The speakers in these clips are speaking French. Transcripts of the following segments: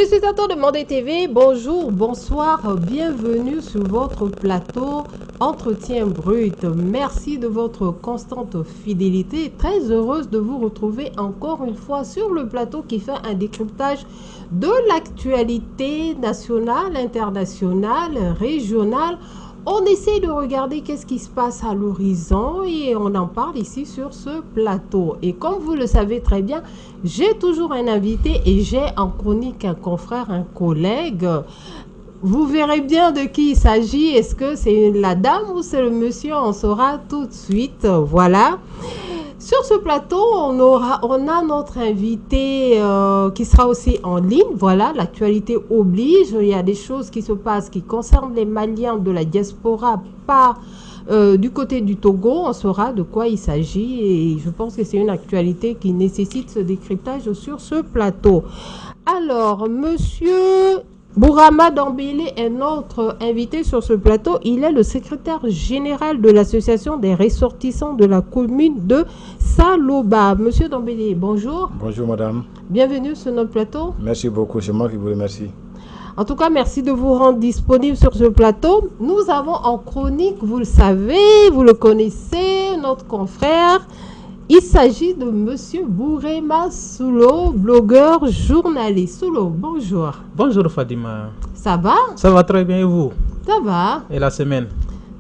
Téléspectateurs de Mandé TV, bonjour, bonsoir, bienvenue sur votre plateau Entretien Brut. Merci de votre constante fidélité. Très heureuse de vous retrouver encore une fois sur le plateau qui fait un décryptage de l'actualité nationale, internationale, régionale. On essaie de regarder qu'est-ce qui se passe à l'horizon et on en parle ici sur ce plateau. Et comme vous le savez très bien, j'ai toujours un invité et j'ai en chronique un confrère, un collègue. Vous verrez bien de qui il s'agit. Est-ce que c'est la dame ou c'est le monsieur? On saura tout de suite. Voilà. Sur ce plateau, on a notre invité qui sera aussi en ligne. Voilà, l'actualité oblige. Il y a des choses qui se passent qui concernent les Maliens de la diaspora du côté du Togo. On saura de quoi il s'agit et je pense que c'est une actualité qui nécessite ce décryptage sur ce plateau. Alors, monsieur Bourama Dambélé est notre invité sur ce plateau. Il est le secrétaire général de l'association des ressortissants de la commune de Saloba. Monsieur Dambélé, bonjour. Bonjour madame. Bienvenue sur notre plateau. Merci beaucoup, c'est moi qui vous remercie. En tout cas, merci de vous rendre disponible sur ce plateau. Nous avons en chronique, vous le savez, vous le connaissez, notre confrère. Il s'agit de monsieur Bourema Soulo, blogueur, journaliste. Soulo, bonjour. Bonjour Fadima. Ça va? Ça va très bien et vous? Ça va. Et la semaine?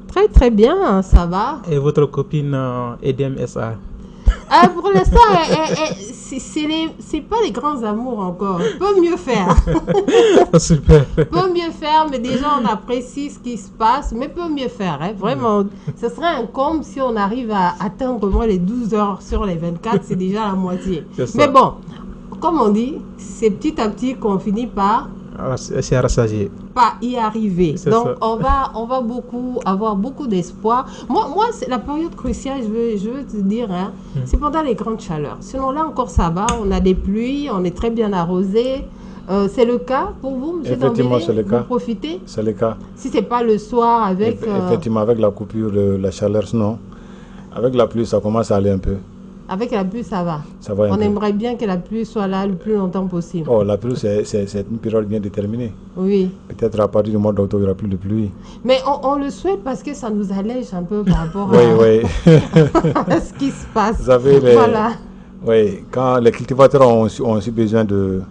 Très très bien, ça va. Et votre copine Edem SA? Pour l'instant, c'est pas les grands amours encore. Peut mieux faire. Super. Peut mieux faire, mais déjà on apprécie ce qui se passe, mais peut mieux faire. Hein. Vraiment, ce serait un comble si on arrive à atteindre moins les 12 heures sur les 24, c'est déjà la moitié. Mais bon, comme on dit, c'est petit à petit qu'on finit par... C'est rassasié. Pas y arriver. Donc ça. on va avoir beaucoup d'espoir. Moi c'est la période cruciale, je veux te dire, hein, c'est pendant les grandes chaleurs. Sinon là encore ça va, on a des pluies, on est très bien arrosé. C'est le cas pour vous, monsieur Dambélé? Effectivement, c'est le cas. Vous profitez? C'est le cas. Si c'est pas le soir avec... Effectivement, avec la coupure de la chaleur, sinon, avec la pluie, ça commence à aller un peu. Avec la pluie, ça va. Ça va un On peu. aimerait bien que la pluie soit là le plus longtemps possible. Oh, la pluie, c'est une période bien déterminée. Oui. Peut-être à partir du mois d'octobre, il n'y aura plus de pluie. Mais on le souhaite parce que ça nous allège un peu par rapport Oui. à ce qui se passe. Vous savez, Voilà. Oui, quand les cultivateurs ont aussi besoin de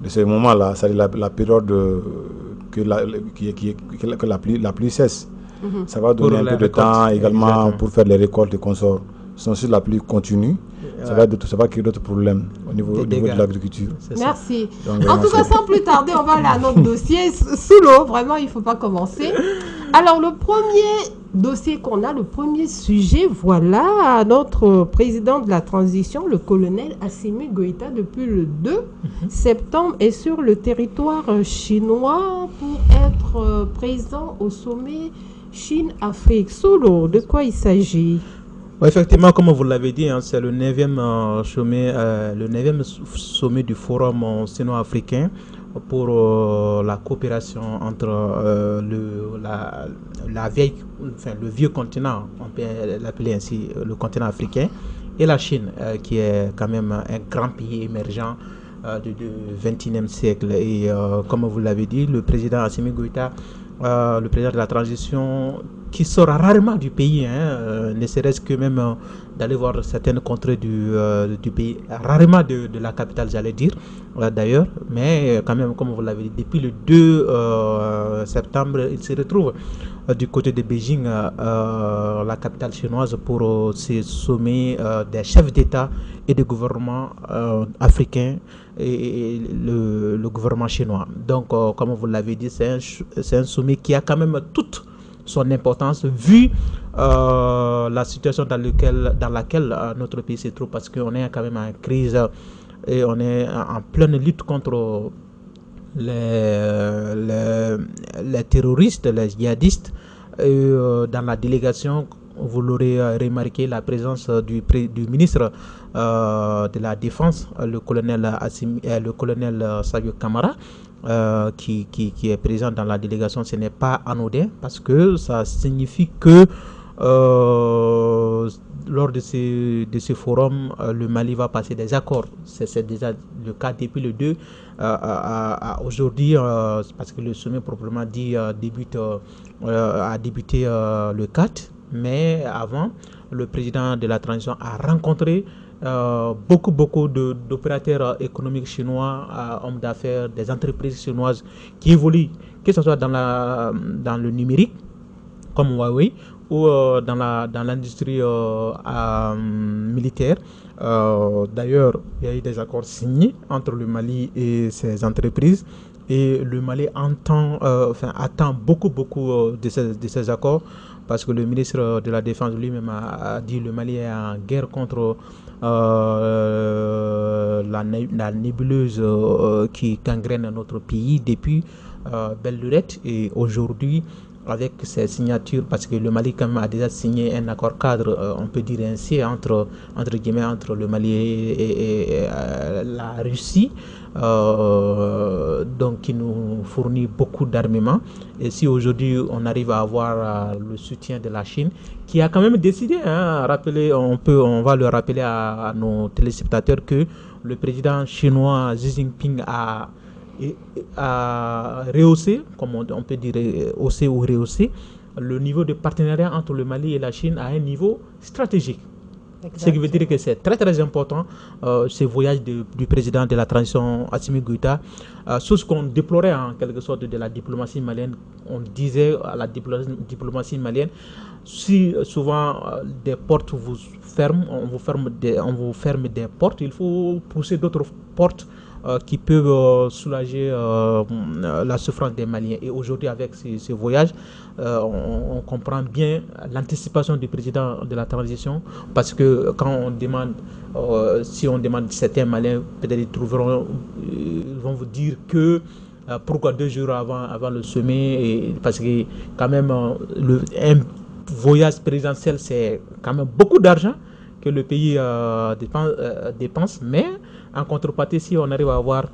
ce moment-là, c'est la période que la pluie cesse. Ça va donner un peu de temps également. Exactement. Pour faire les récoltes et consorts. Sinon, si la pluie continue, ça va créer d'autres problèmes au niveau de l'agriculture. Merci. Donc, en tout cas, sans plus tarder, on va aller à notre dossier sous l'eau. Vraiment, il ne faut pas commencer. Alors, le premier dossier qu'on a, le premier sujet, voilà, notre président de la transition, le colonel Assimi Goïta, depuis le 2 septembre, est sur le territoire chinois pour être présent au sommet Chine-Afrique. Sous l'eau, de quoi il s'agit? Effectivement, comme vous l'avez dit, hein, c'est le 9e sommet du Forum sino-africain pour la coopération entre le vieux continent, on peut l'appeler ainsi, le continent africain, et la Chine, qui est quand même un grand pays émergent du XXIe siècle. Et comme vous l'avez dit, le président Assimi Goïta, le président de la transition, qui sort rarement du pays, hein, ne serait-ce que même d'aller voir certaines contrées du pays, rarement de la capitale, j'allais dire, d'ailleurs, mais quand même, comme vous l'avez dit, depuis le 2 septembre, il se retrouve du côté de Beijing, la capitale chinoise, pour ce sommet des chefs d'État et de gouvernement africains et le gouvernement chinois. Donc, comme vous l'avez dit, c'est un sommet qui a quand même toute son importance vu la situation dans laquelle notre pays se trouve, parce qu'on est quand même en crise et on est en pleine lutte contre les terroristes, les djihadistes. Et, dans la délégation, vous l'aurez remarqué, la présence du ministre de la Défense, le colonel Savio Kamara, qui est présent dans la délégation. Ce n'est pas anodin parce que ça signifie que lors de ce forum, le Mali va passer des accords. C'est déjà le cas depuis le 2 aujourd'hui, parce que le sommet proprement dit a débuté le 4. Mais avant, le président de la transition a rencontré beaucoup d'opérateurs économiques chinois, hommes d'affaires, des entreprises chinoises qui évoluent, que ce soit dans le numérique, comme Huawei, ou dans l'industrie militaire. D'ailleurs, il y a eu des accords signés entre le Mali et ces entreprises. Et le Mali attend beaucoup de ces accords, parce que le ministre de la Défense lui-même a dit que le Mali est en guerre contre la nébuleuse qui gangrène notre pays depuis belle lurette. Et aujourd'hui, avec ces signatures, parce que le Mali quand même a déjà signé un accord cadre, on peut dire ainsi, entre le Mali et la Russie, donc qui nous fournit beaucoup d'armements. Et si aujourd'hui on arrive à avoir le soutien de la Chine, qui a quand même décidé, on va le rappeler à nos téléspectateurs, que le président chinois Xi Jinping a rehaussé, comme on peut dire, hausser ou rehausser le niveau de partenariat entre le Mali et la Chine à un niveau stratégique. Exactement. Ce qui veut dire que c'est très important, ce voyage du président de la transition Assimi Goïta, sur ce qu'on déplorait en quelque sorte de la diplomatie malienne. On disait à la diplomatie malienne, si souvent des portes vous ferment, on vous ferme des portes, il faut pousser d'autres portes qui peuvent soulager la souffrance des Maliens. Et aujourd'hui, avec ce voyage, on comprend bien l'anticipation du président de la transition, parce que quand on demande, si on demande certains Maliens, peut-être ils vont vous dire que pourquoi 2 jours avant le sommet, parce que quand même un voyage présidentiel, c'est quand même beaucoup d'argent que le pays dépense, mais en contrepartie, si on arrive à avoir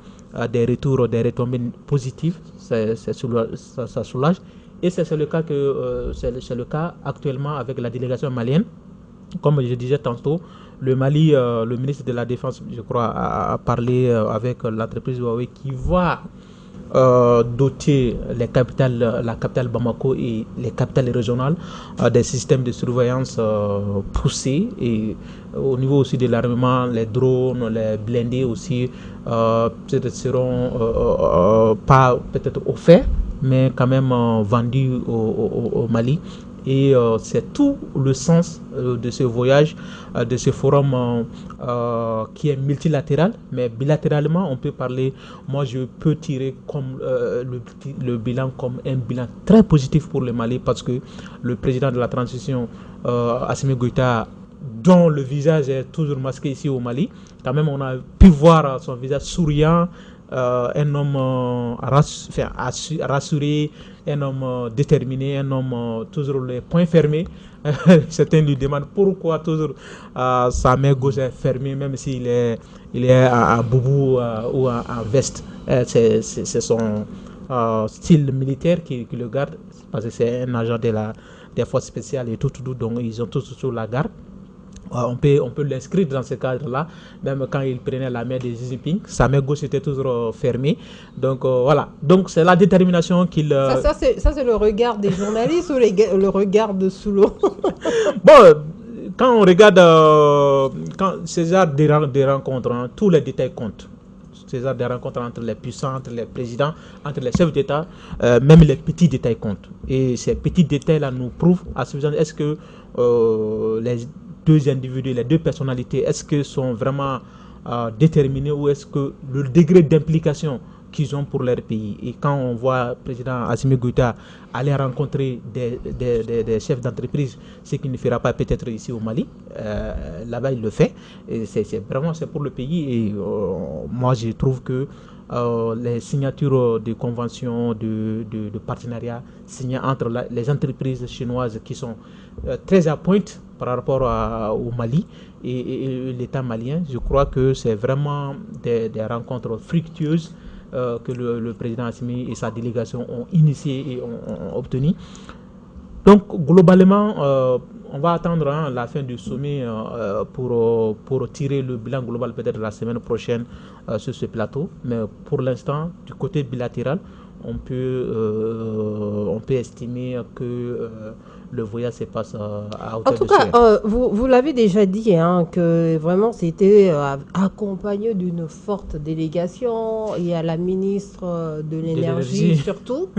des retombées positives, ça soulage. Et c'est le cas actuellement avec la délégation malienne. Comme je disais tantôt, le Mali, le ministre de la Défense, je crois, a parlé avec l'entreprise Huawei, qui va doter la capitale Bamako et les capitales régionales des systèmes de surveillance poussés, et au niveau aussi de l'armement, les drones, les blindés aussi peut-être seront pas peut-être offerts, mais quand même vendus au Mali. Et c'est tout le sens de ce voyage, de ce forum qui est multilatéral, mais bilatéralement, on peut parler. Moi, je peux tirer comme le bilan comme un bilan très positif pour le Mali, parce que le président de la transition, Assimi Goïta, dont le visage est toujours masqué ici au Mali, quand même, on a pu voir son visage souriant, un homme rassuré, un homme déterminé, un homme toujours les poings fermés. Certains lui demandent pourquoi toujours sa main gauche est fermée, même s'il est en boubou ou en veste. C'est son style militaire qui le garde, parce que c'est un agent des forces spéciales et tout, donc ils ont tous sur la garde. On peut l'inscrire dans ce cadre-là, même quand il prenait la main de Xi Jinping, sa main gauche était toujours fermée. Donc voilà, donc c'est la détermination qu'il... Ça c'est le regard des journalistes ou le regard de sous l'eau? Bon, quand on regarde ces genres de rencontres, tous les détails comptent. Ces genres de rencontres entre les puissants, entre les présidents, entre les chefs d'État, même les petits détails comptent. Et ces petits détails-là nous prouvent à suffisance, est-ce que les deux individus, les deux personnalités, est-ce qu'ils sont vraiment déterminés, ou est-ce que le degré d'implication qu'ils ont pour leur pays. Et quand on voit le président Assimi Goïta aller rencontrer des chefs d'entreprise, ce qu'il ne fera pas peut-être ici au Mali, là-bas il le fait, et c'est pour le pays. Et moi je trouve que les signatures de conventions de partenariat signées entre les entreprises chinoises qui sont très à pointe par rapport au Mali et l'État malien, je crois que c'est vraiment des rencontres fructueuses que le président Assimi et sa délégation ont initié et ont obtenu. Donc globalement, on va attendre la fin du sommet pour tirer le bilan global peut-être la semaine prochaine sur ce plateau. Mais pour l'instant, du côté bilatéral, on peut estimer que le voyage se passe à hauteur de En tout cas, vous l'avez déjà dit, hein, que vraiment c'était accompagné d'une forte délégation. Il y a la ministre de l'énergie surtout.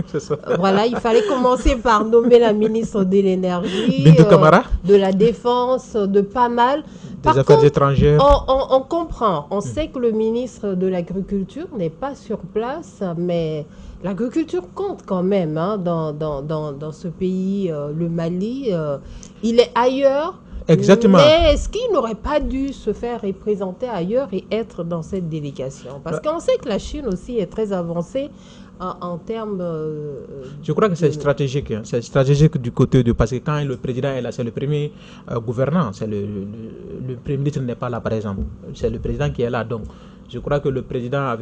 Voilà, il fallait commencer par nommer la ministre de l'énergie, de la défense, de pas mal. Des affaires étrangères. On comprend, on sait que le ministre de l'Agriculture n'est pas sur place, mais l'agriculture compte quand même dans ce pays, le Mali. Il est ailleurs. Exactement. Mais est-ce qu'il n'aurait pas dû se faire représenter ailleurs et être dans cette délégation? Parce qu'on sait que la Chine aussi est très avancée en termes... Je crois que c'est stratégique. C'est stratégique du côté de... Parce que quand le président est là, c'est le premier gouvernant. C'est le premier ministre n'est pas là, par exemple. C'est le président qui est là. Donc, je crois que le président,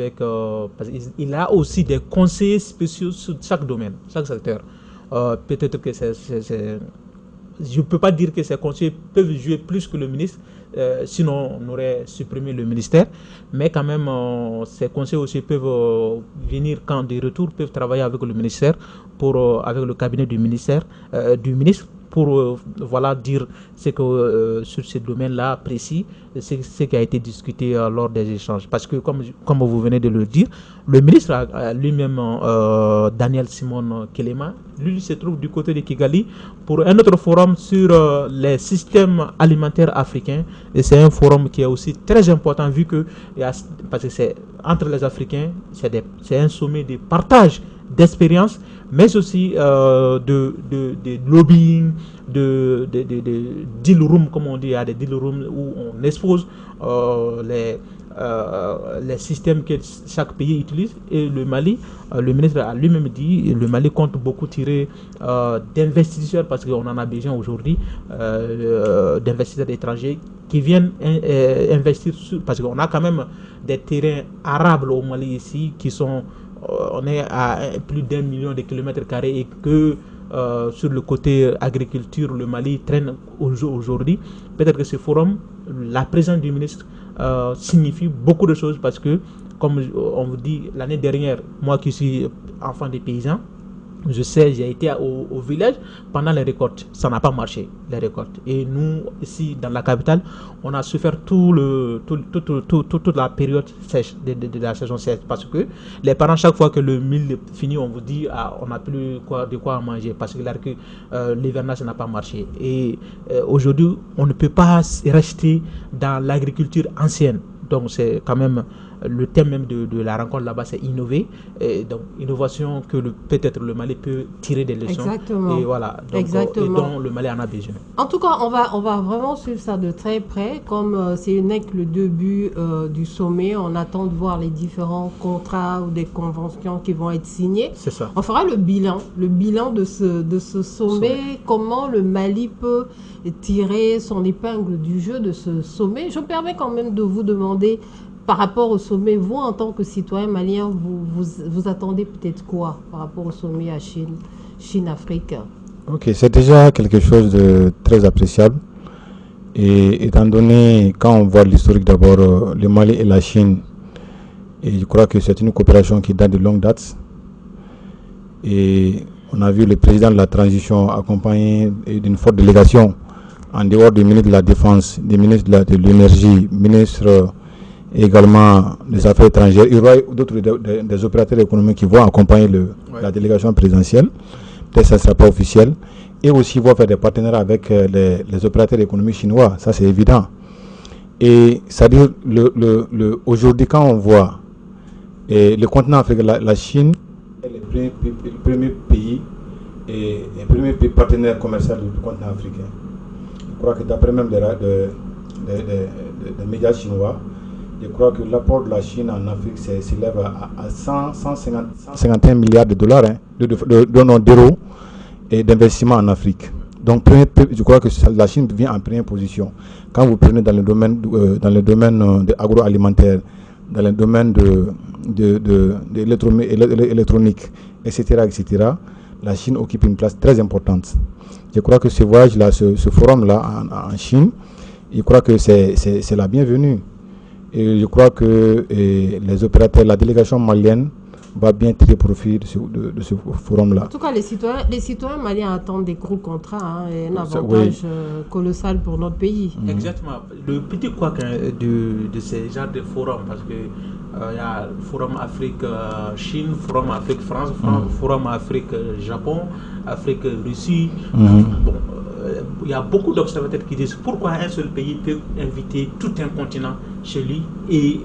parce qu'il a aussi des conseillers spéciaux sur chaque domaine, chaque secteur. Peut-être que je ne peux pas dire que ces conseillers peuvent jouer plus que le ministre, sinon on aurait supprimé le ministère. Mais quand même, ces conseillers aussi peuvent venir quand des retours, peuvent travailler avec le ministère, avec le cabinet du ministre, pour dire ce que sur ce domaine-là précis, ce qui a été discuté lors des échanges. Parce que, comme vous venez de le dire, le ministre lui-même, Daniel Simon Kelema, lui se trouve du côté de Kigali pour un autre forum sur les systèmes alimentaires africains. Et c'est un forum qui est aussi très important vu que, parce que c'est entre les Africains, c'est un sommet de partage d'expérience, mais aussi de lobbying, de deal room, comme on dit, il y a des deal rooms où on expose les systèmes que chaque pays utilise. Et le Mali, le ministre a lui-même dit, le Mali compte beaucoup tirer d'investisseurs, parce qu'on en a besoin aujourd'hui, d'investisseurs étrangers qui viennent investir parce qu'on a quand même des terrains arables au Mali ici qui sont... on est à plus d'1 million de kilomètres carrés et que sur le côté agriculture, le Mali traîne aujourd'hui. Peut-être que ce forum, la présence du ministre signifie beaucoup de choses parce que, comme on vous dit, l'année dernière, moi qui suis enfant des paysans, je sais, j'ai été au village pendant les récoltes. Ça n'a pas marché, les récoltes. Et nous, ici, dans la capitale, on a souffert toute la période sèche de la saison sèche. Parce que les parents, chaque fois que le mil finit, on vous dit, on n'a plus de quoi manger. Parce que l'hivernage n'a pas marché. Et aujourd'hui, on ne peut pas rester dans l'agriculture ancienne. Donc, c'est quand même... Le thème même de la rencontre là-bas, c'est innover. Et donc, innovation que peut-être le Mali peut tirer des leçons. Exactement. Et voilà. Donc, exactement. Et dont le Mali en a besoin. En tout cas, on va vraiment suivre ça de très près. Comme c'est que le début du sommet, on attend de voir les différents contrats ou des conventions qui vont être signés. C'est ça. On fera le bilan de ce sommet. Comment le Mali peut tirer son épingle du jeu de ce sommet. Je me permets quand même de vous demander, par rapport au sommet, vous, en tant que citoyen malien, vous attendez peut-être quoi par rapport au sommet à Chine-Afrique? Ok, c'est déjà quelque chose de très appréciable. Et étant donné, quand on voit l'historique d'abord, le Mali et la Chine, et je crois que c'est une coopération qui date de longue date. Et on a vu le président de la transition accompagné d'une forte délégation en dehors du ministre de la Défense, des ministres de l'énergie, ministre également des affaires étrangères. Il y aura d'autres des opérateurs économiques qui vont accompagner la délégation présidentielle. Peut-être que ça ne sera pas officiel. Et aussi vont faire des partenariats avec les opérateurs économiques chinois. Ça, c'est évident. Et c'est-à-dire, aujourd'hui, quand on voit le continent africain, la Chine est le premier pays et le premier pays partenaire commercial du continent africain. Je crois que d'après même des médias chinois, je crois que l'apport de la Chine en Afrique s'élève à 151 milliards de dollars, d'euros et d'investissement en Afrique. Donc, je crois que la Chine vient en première position. Quand vous prenez dans le domaine agroalimentaire, dans le domaine de l'électronique, etc., la Chine occupe une place très importante. Je crois que ce voyage-là, ce forum-là en Chine, je crois que c'est la bienvenue. Et je crois que les opérateurs, la délégation malienne va bien tirer profit de ce forum-là. En tout cas, les citoyens maliens attendent des gros contrats et un avantage colossal pour notre pays. Exactement. Le petit couac de ces genres de forums, parce que il y a Forum Afrique-Chine, Forum Afrique-France, Forum Afrique-Japon, Afrique-Russie. Bon, il y a beaucoup d'observateurs qui disent pourquoi un seul pays peut inviter tout un continent chez lui et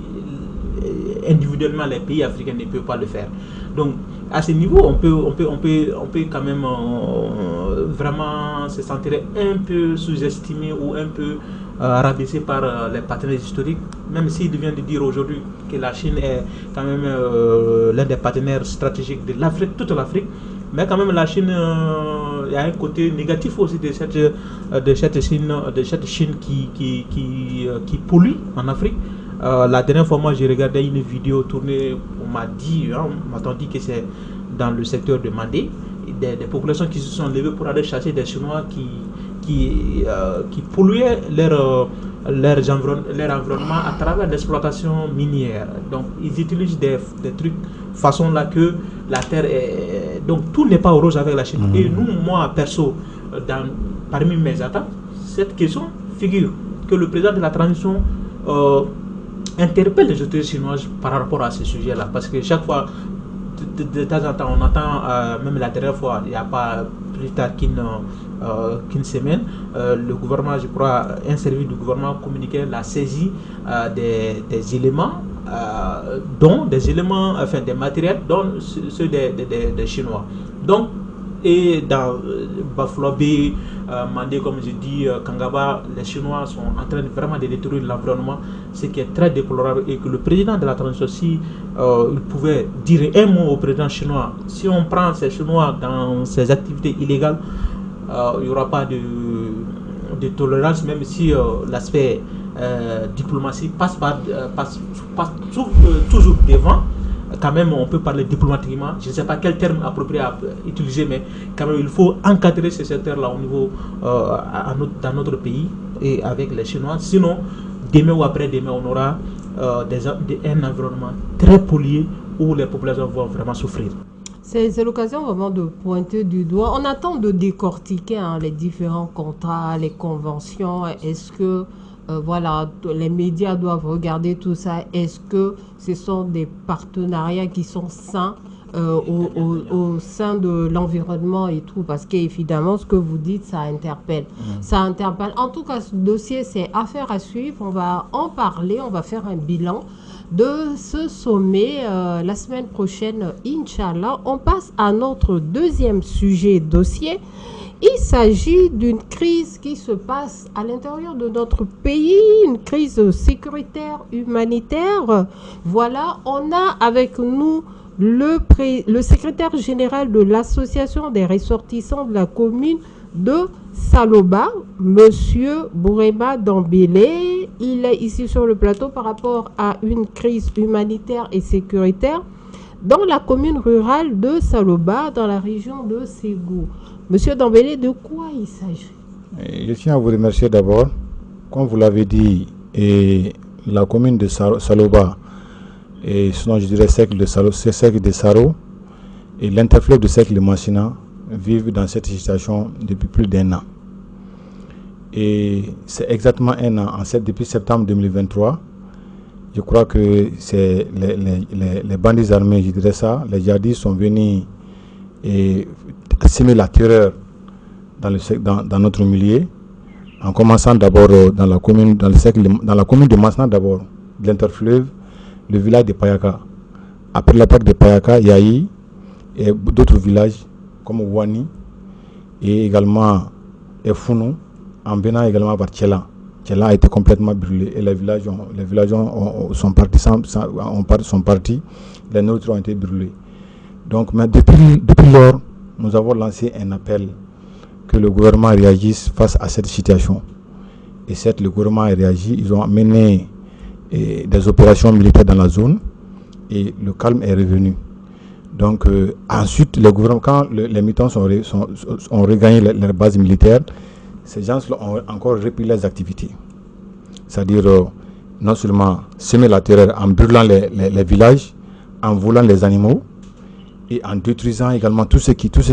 individuellement les pays africains ne peuvent pas le faire. Donc à ce niveau on peut quand même vraiment se sentir un peu sous-estimé ou un peu rabaissé par les partenaires historiques, même s'il vient de dire aujourd'hui que la Chine est quand même l'un des partenaires stratégiques de l'Afrique, toute l'Afrique. Mais quand même la Chine, il y a un côté négatif aussi de cette Chine qui pollue en Afrique. La dernière fois, moi, j'ai regardé une vidéo tournée, on m'a dit que c'est dans le secteur de Mandé, des populations qui se sont levées pour aller chasser des Chinois qui polluaient leur environnement à travers l'exploitation minière. Donc, ils utilisent des trucs façon là que la terre est... Donc, tout n'est pas rose avec la Chine. Et nous, moi, perso, parmi mes attaques, cette question figure que le président de la transition interpelle les autorités chinoises par rapport à ce sujet-là. Parce que chaque fois, de temps en temps, on entend, même la dernière fois, il n'y a pas plus tard qu'une semaine, le gouvernement, je crois, un service du gouvernement communiquait la saisie des éléments, dont des éléments, enfin des matériels, dont ceux des Chinois. Donc, et dans Bafouabé, Mandé, comme je dis, Kangaba, les Chinois sont en train vraiment de détruire l'environnement, ce qui est très déplorable. Et que le président de la transition, si il pouvait dire un mot au président chinois, si on prend ces Chinois dans ces activités illégales, il n'y aura pas de tolérance, même si l'aspect diplomatie passe toujours devant. Quand même, on peut parler diplomatiquement. Je ne sais pas quel terme approprié à utiliser, mais quand même, il faut encadrer ce secteur-là au niveau dans notre pays et avec les Chinois. Sinon, demain ou après-demain, on aura un environnement très pollué où les populations vont vraiment souffrir. C'est l'occasion vraiment de pointer du doigt. On attend de décortiquer les différents contrats, les conventions. Est-ce que voilà, les médias doivent regarder tout ça? Est-ce que ce sont des partenariats qui sont sains au sein de l'environnement et tout? Parce qu'évidemment, ce que vous dites, ça interpelle. Ça interpelle. En tout cas, ce dossier, c'est affaire à suivre. On va en parler, on va faire un bilan de ce sommet la semaine prochaine, Inch'Allah. On passe à notre deuxième sujet dossier. Il s'agit d'une crise qui se passe à l'intérieur de notre pays, une crise sécuritaire, humanitaire. Voilà, on a avec nous le secrétaire général de l'association des ressortissants de la commune de Saloba, Monsieur Bourema Dambélé. Il est ici sur le plateau par rapport à une crise humanitaire et sécuritaire dans la commune rurale de Saloba, dans la région de Ségou. Monsieur Dambélé, de quoi il s'agit? Je tiens à vous remercier d'abord. Comme vous l'avez dit, la commune de Saloba, et sinon je dirais cercle de Saro, et l'interfleuve de cercle de Massina vivent dans cette situation depuis plus d'1 an. Et c'est exactement 1 an, depuis septembre 2023. Je crois que c'est les bandits armés, je dirais ça, les djihadistes sont venus et semer la terreur dans notre milieu, en commençant d'abord dans la commune de Massina d'abord, de l'interfleuve, le village de Payaka. Après l'attaque de Payaka, il y a eu d'autres villages comme Ouani et également Founou, en venant également vers Tchela. Tchela a été complètement brûlé et les villageois sont partis, les nôtres ont été brûlés. Donc, mais depuis lors, nous avons lancé un appel que le gouvernement réagisse face à cette situation. Et certes, le gouvernement a réagi, ils ont mené des opérations militaires dans la zone et le calme est revenu. Donc, ensuite, le gouvernement, quand les militants ont regagné leur base militaire, ces gens-là ont encore repris les activités. C'est-à-dire, non seulement semer la terreur en brûlant les villages, en volant les animaux et en détruisant également tout ce qui touche.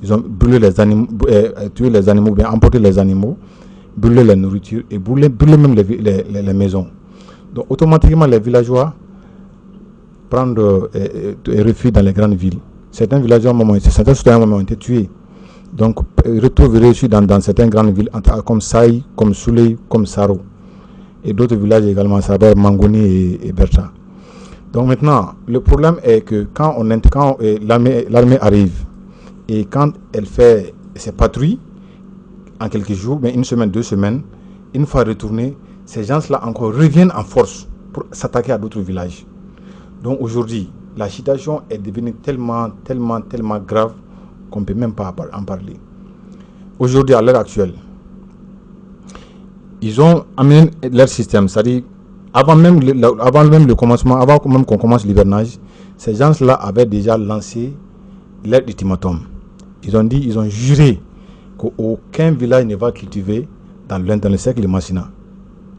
Ils ont brûlé les animaux, tué les animaux, bien emporté les animaux, brûlé la nourriture et brûlé même les maisons. Donc automatiquement les villageois prennent refuge dans les grandes villes. Certains villageois, certains citoyens ont été tués. Donc retrouver reçus dans certaines grandes villes comme Saï, comme Souley, comme Saro. Et d'autres villages également, Saber, Mangoni et Berta. Donc maintenant, le problème est que quand l'armée arrive et quand elle fait ses patrouilles en quelques jours, mais une semaine, 2 semaines, une fois retournés, ces gens-là encore reviennent en force pour s'attaquer à d'autres villages. Donc aujourd'hui, la situation est devenue tellement grave qu'on ne peut même pas en parler. Aujourd'hui, à l'heure actuelle, ils ont amené leur système, c'est-à-dire avant même le commencement, avant même qu'on commence l'hivernage, ces gens-là avaient déjà lancé leur ultimatum. Ils ont juré qu'aucun village ne va cultiver dans le cercle de Massina.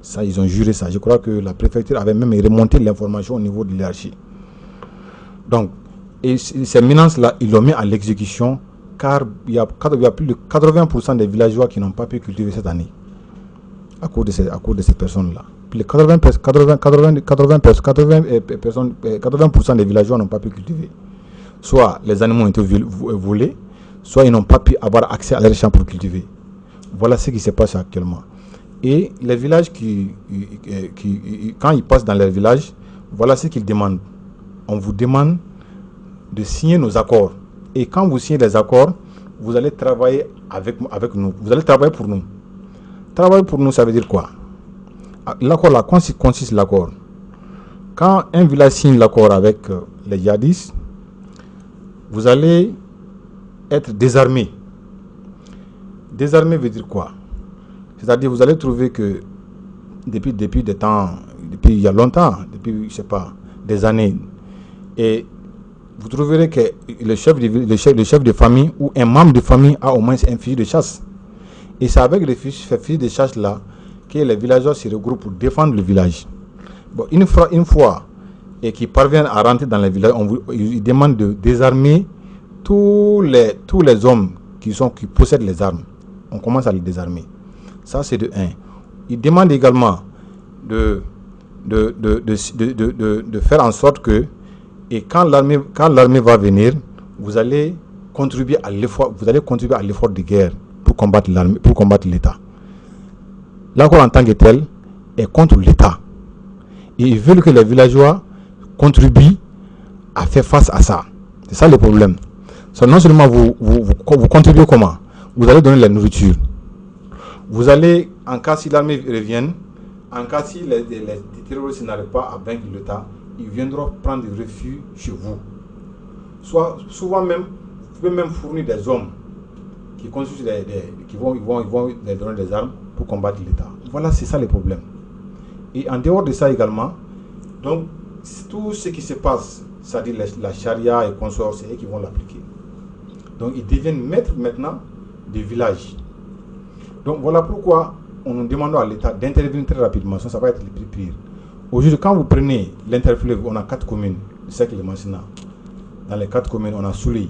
Ça, ils ont juré ça. Je crois que la préfecture avait même remonté l'information au niveau de l'hierarchie. Donc, et ces menaces-là, ils l'ont mis à l'exécution car il y a plus de 80% des villageois qui n'ont pas pu cultiver cette année à cause de ces personnes-là. Plus de 80% des villageois n'ont pas pu cultiver. Soit les animaux ont été volés, soit ils n'ont pas pu avoir accès à leurs champs pour cultiver. Voilà ce qui se passe actuellement. Et les villages quand ils passent dans leurs villages, voilà ce qu'ils demandent. On vous demande de signer nos accords. Et quand vous signez les accords, vous allez travailler avec nous. Vous allez travailler pour nous. Travailler pour nous, ça veut dire quoi? L'accord là, consiste l'accord. Quand un village signe l'accord avec les djihadistes, vous allez être désarmé. Désarmé veut dire quoi? C'est-à-dire vous allez trouver que depuis il y a longtemps, depuis je sais pas, des années, et vous trouverez que le chef de famille ou un membre de famille a au moins un fusil de chasse. Et c'est avec les fusils de chasse là que les villageois se regroupent pour défendre le village. Bon, une fois et qu'ils parviennent à rentrer dans les villages, ils demandent de désarmer tous les hommes qui possèdent les armes. On commence à les désarmer. Ça, c'est de 1. Ils demandent également de faire en sorte que, et quand l'armée va venir, vous allez contribuer à l'effort de guerre pour combattre l'État. L'accord en tant que tel est contre l'État. Et ils veulent que les villageois contribuent à faire face à ça. C'est ça le problème. Non seulement vous contribuez comment? Vous allez donner la nourriture. Vous allez, en cas si l'armée revient, en cas si les terroristes n'arrivent pas à vaincre l'État, ils viendront prendre refuge chez vous. Souvent même, vous pouvez même fournir des hommes qui vont les donner des armes pour combattre l'État. Voilà, c'est ça le problème. Et en dehors de ça également, donc tout ce qui se passe, c'est-à-dire la charia et consorts, c'est eux qui vont l'appliquer. Donc ils deviennent maîtres maintenant des villages. Donc voilà pourquoi nous demandons à l'État d'intervenir très rapidement, sinon ça va être le plus pire. Aujourd'hui, quand vous prenez l'interfleuve, on a 4 communes, le cercle de Massina. Dans les 4 communes, on a Souley.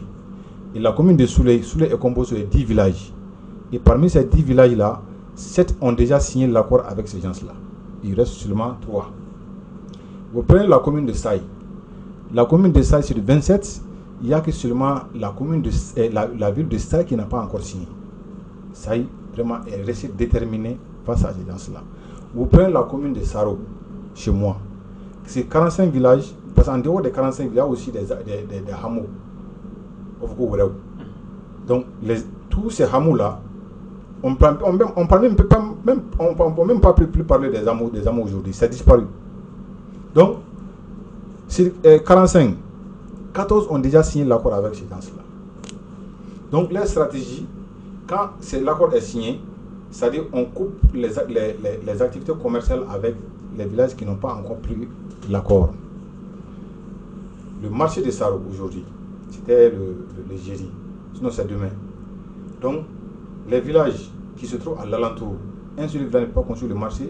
Et la commune de Souley est composée de 10 villages. Et parmi ces 10 villages-là, 7 ont déjà signé l'accord avec ces gens-là. Il reste seulement 3. Vous prenez la commune de Saï. La commune de Saï, sur 27, il n'y a que seulement la ville de Saï qui n'a pas encore signé. Saï, vraiment, est resté déterminé face à ces gens-là. Vous prenez la commune de Saro, chez moi. C'est 45 villages, parce qu'en dehors des 45 villages, il y a aussi des hameaux. Donc, tous ces hameaux-là, on ne peut même pas plus parler des hameaux aujourd'hui. C'est disparu. Donc, sur 45, 14 ont déjà signé l'accord avec ces gens-là. Donc, leur stratégie, quand l'accord est signé, c'est-à-dire on coupe les activités commerciales avec les villages qui n'ont pas encore pris l'accord. le marché de Saro aujourd'hui, c'était le jeudi, sinon c'est demain. Donc, les villages qui se trouvent à l'alentour, un seul village n'est pas construit le marché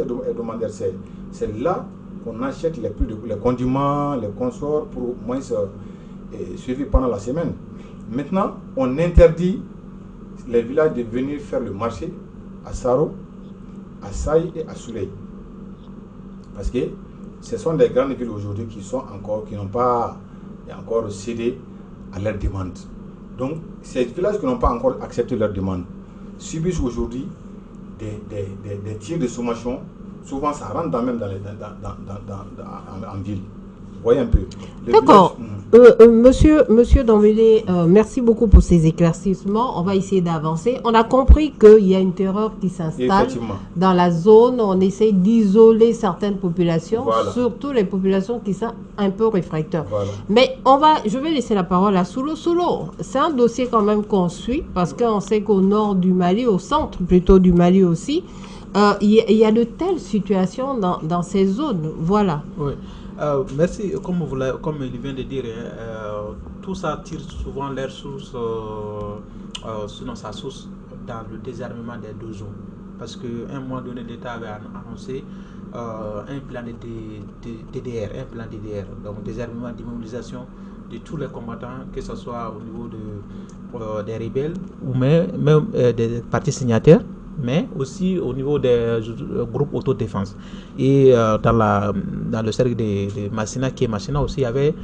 est demandeur. C'est là qu'on achète les condiments, les consorts pour au moins suivre pendant la semaine. Maintenant, on interdit les villages de venir faire le marché à Saro, à Saï et à Souley. Parce que ce sont des grandes villes aujourd'hui qui n'ont pas encore cédé à leurs demandes. Donc, ces villages qui n'ont pas encore accepté leurs demandes subissent aujourd'hui des tirs de sommation. Souvent, ça rentre même en ville. Vous voyez un peu. D'accord. Monsieur Dambélé, merci beaucoup pour ces éclaircissements. On va essayer d'avancer. On a compris qu'il y a une terreur qui s'installe dans la zone. On essaie d'isoler certaines populations, surtout les populations qui sont un peu réfractaires. Voilà. Mais je vais laisser la parole à Soulo. Soulo, c'est un dossier quand même qu'on suit parce qu'on sait qu'au nord du Mali, au centre plutôt du Mali aussi, il y a de telles situations dans ces zones. Voilà. Oui. Merci. Comme il vient de dire, tout ça tire souvent leur source, selon sa source, dans le désarmement des deux zones. Parce qu'à un moment donné, l'État avait annoncé un plan de DDR, donc désarmement, d'immobilisation de tous les combattants, que ce soit au niveau des rebelles ou même des partis signataires, mais aussi au niveau des groupes autodéfense. Et dans le cercle de Massina, qui est Massina aussi, il y avait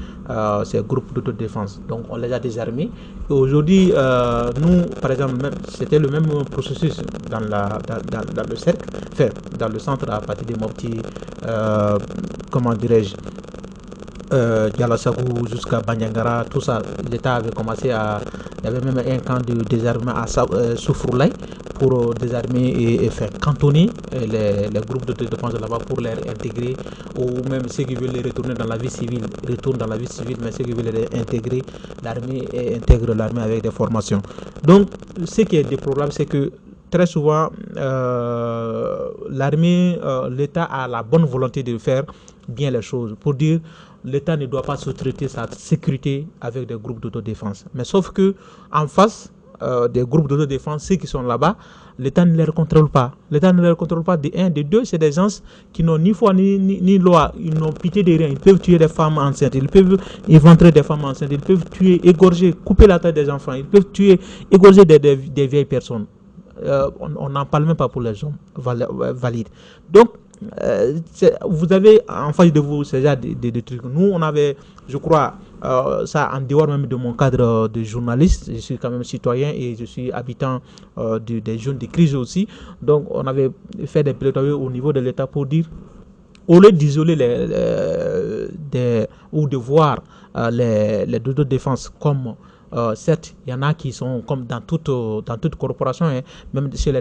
ces groupes d'autodéfense. Donc on les a désarmés. Et aujourd'hui, nous, par exemple, c'était le même processus dans le cercle, enfin, dans le centre à partir de Mopti, comment dirais-je, Dialassagou jusqu'à Banyangara, tout ça, l'État avait commencé il y avait même un camp de désarmement à Soufroulaye pour désarmer et faire cantonner les groupes de défense de là-bas pour les intégrer, ou même ceux qui veulent les retourner dans la vie civile, retournent dans la vie civile, mais ceux qui veulent les intégrer l'armée et intègrent l'armée avec des formations. Donc, ce qui est déplorable, c'est que très souvent, l'armée, l'État a la bonne volonté de faire bien les choses. Pour dire, l'État ne doit pas sous-traiter sa sécurité avec des groupes d'autodéfense. Mais sauf que en face des groupes d'autodéfense, ceux qui sont là-bas, l'État ne les contrôle pas. L'État ne les contrôle pas de un. De deux, c'est des gens qui n'ont ni foi ni loi. Ils n'ont pitié de rien. Ils peuvent tuer des femmes enceintes. Ils peuvent éventrer des femmes enceintes. Ils peuvent tuer, égorger, couper la tête des enfants. Ils peuvent tuer, égorger des vieilles personnes. On n'en parle même pas pour les hommes valides. Donc, vous avez en face de vous ce genre de trucs. Nous, on avait, je crois, ça en dehors même de mon cadre de journaliste, je suis quand même citoyen et je suis habitant des zones de crise aussi. Donc, on avait fait des plaidoyers au niveau de l'État pour dire, au lieu d'isoler ou de voir les autodéfenses comme certes, il y en a qui sont comme dans toute corporation, hein, même chez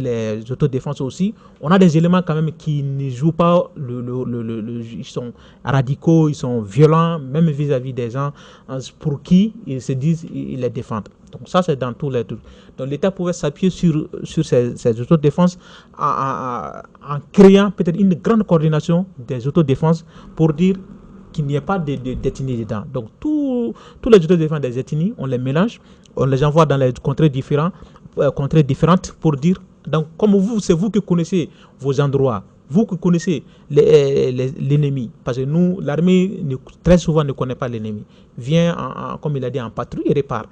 les autodéfenses aussi, on a des éléments quand même qui ne jouent pas, ils sont radicaux, ils sont violents, même vis-à-vis des gens pour qui ils se disent ils les défendent. Donc ça, c'est dans tous les trucs. Donc l'État pouvait s'appuyer sur ces autodéfenses en créant peut-être une grande coordination des autodéfenses pour dire qu'il n'y ait pas d'ethnie dedans. Donc tous les autodéfenses des ethnies, on les mélange, on les envoie dans les contrées différentes pour dire, donc comme vous, c'est vous qui connaissez vos endroits, vous qui connaissez l'ennemi, parce que nous, l'armée très souvent ne connaît pas l'ennemi, vient comme il a dit en patrouille et répare.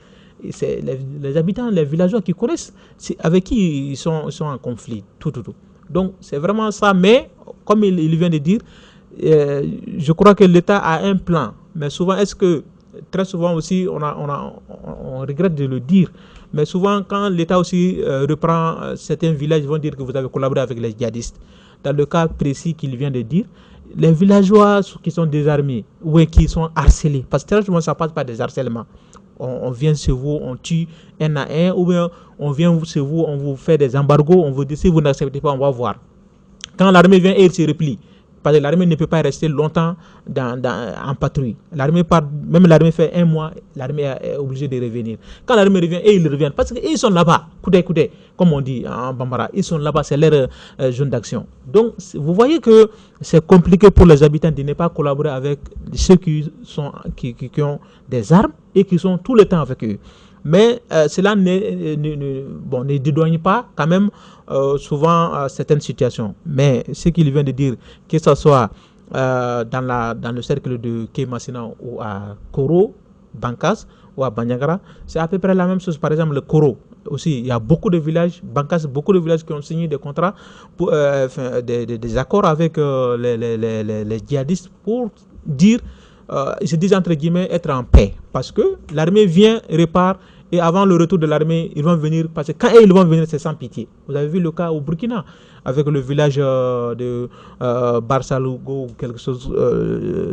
Et c'est les habitants, les villageois qui connaissent, avec qui ils sont en conflit, tout. Donc c'est vraiment ça, mais comme il vient de dire, je crois que l'État a un plan, mais souvent, très souvent aussi, on regrette de le dire, mais souvent quand l'État aussi reprend certains villages, ils vont dire que vous avez collaboré avec les djihadistes. Dans le cas précis qu'il vient de dire, les villageois qui sont désarmés ou qui sont harcelés, parce que très souvent ça passe par des harcèlements. On vient chez vous, on tue un à un, ou bien on vient chez vous, on vous fait des embargos, on vous dit si vous n'acceptez pas, on va voir. Quand l'armée vient et il se replie, Parce que l'armée ne peut pas rester longtemps en patrouille. Même l'armée fait 1 mois, l'armée est obligée de revenir. Quand l'armée revient, et ils reviennent, parce qu'ils sont là-bas, comme on dit en Bambara, ils sont là-bas, c'est leur zone d'action. Donc, vous voyez que c'est compliqué pour les habitants de ne pas collaborer avec ceux qui ont des armes et qui sont tout le temps avec eux. Mais cela ne dédouane pas quand même souvent certaines situations. Mais ce qu'il vient de dire, que ce soit dans le cercle de Kémassina ou à Koro, Bankas ou à Banyagara, c'est à peu près la même chose. Par exemple, le Koro aussi, il y a beaucoup de villages, Bankas, beaucoup de villages qui ont signé des contrats, des accords avec les djihadistes pour dire, ils se disent entre guillemets, être en paix. Parce que l'armée vient, répare, et avant le retour de l'armée, ils vont venir, parce que quand ils vont venir, c'est sans pitié. Vous avez vu le cas au Burkina, avec le village de Barsalougo ou quelque chose,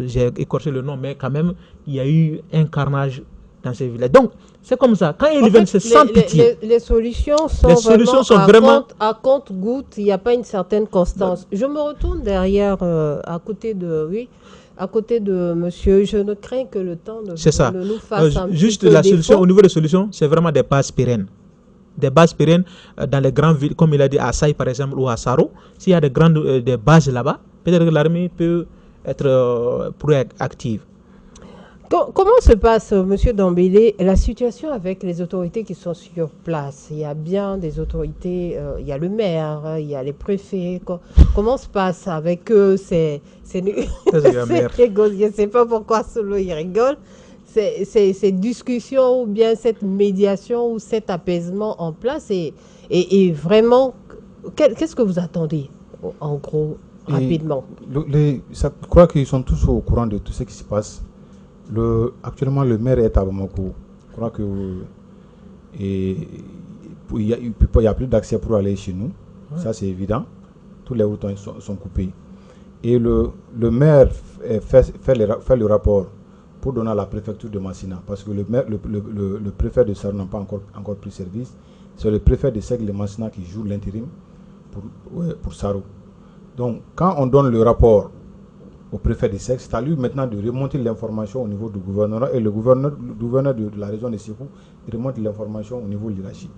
j'ai écorché le nom, mais quand même, il y a eu un carnage dans ces villages. Donc, c'est comme ça. Quand ils viennent, c'est sans pitié. Les solutions sont vraiment à compte-gouttes, il n'y a pas une certaine constance. Je me retourne derrière, à côté de monsieur, je ne crains que le temps ne nous fasse un juste petit peu la solution, défaut. au niveau des solutions, c'est vraiment des bases pérennes. Des bases pérennes dans les grandes villes, comme il a dit à Saï par exemple, ou à Saro. S'il y a des bases là-bas, peut-être que l'armée peut être active. Comment se passe, monsieur Dambélé, la situation avec les autorités qui sont sur place? Il y a bien des autorités, il y a le maire, il y a les préfets. Comment se passe avec eux? Je ne sais pas pourquoi Solo il rigole. Ces discussions ou bien cette médiation ou cet apaisement en place et vraiment, qu'est-ce que vous attendez en gros, rapidement? Je crois qu'ils sont tous au courant de tout ce qui se passe. Actuellement, le maire est à Bamako. Je crois que il n'y a plus d'accès pour aller chez nous. Ouais. Ça, c'est évident. Tous les routes sont coupées. Et le maire fait le rapport pour donner à la préfecture de Massina. Parce que le préfet de Saro n'a pas encore pris service. C'est le préfet de Sègle de Massina qui joue l'intérim pour Saro. Donc, quand on donne le rapport au préfet de Sègle, c'est à lui maintenant de remonter l'information au niveau du gouvernement, et le gouverneur de la région de Sékou remonte l'information au niveau de l'hiérarchie.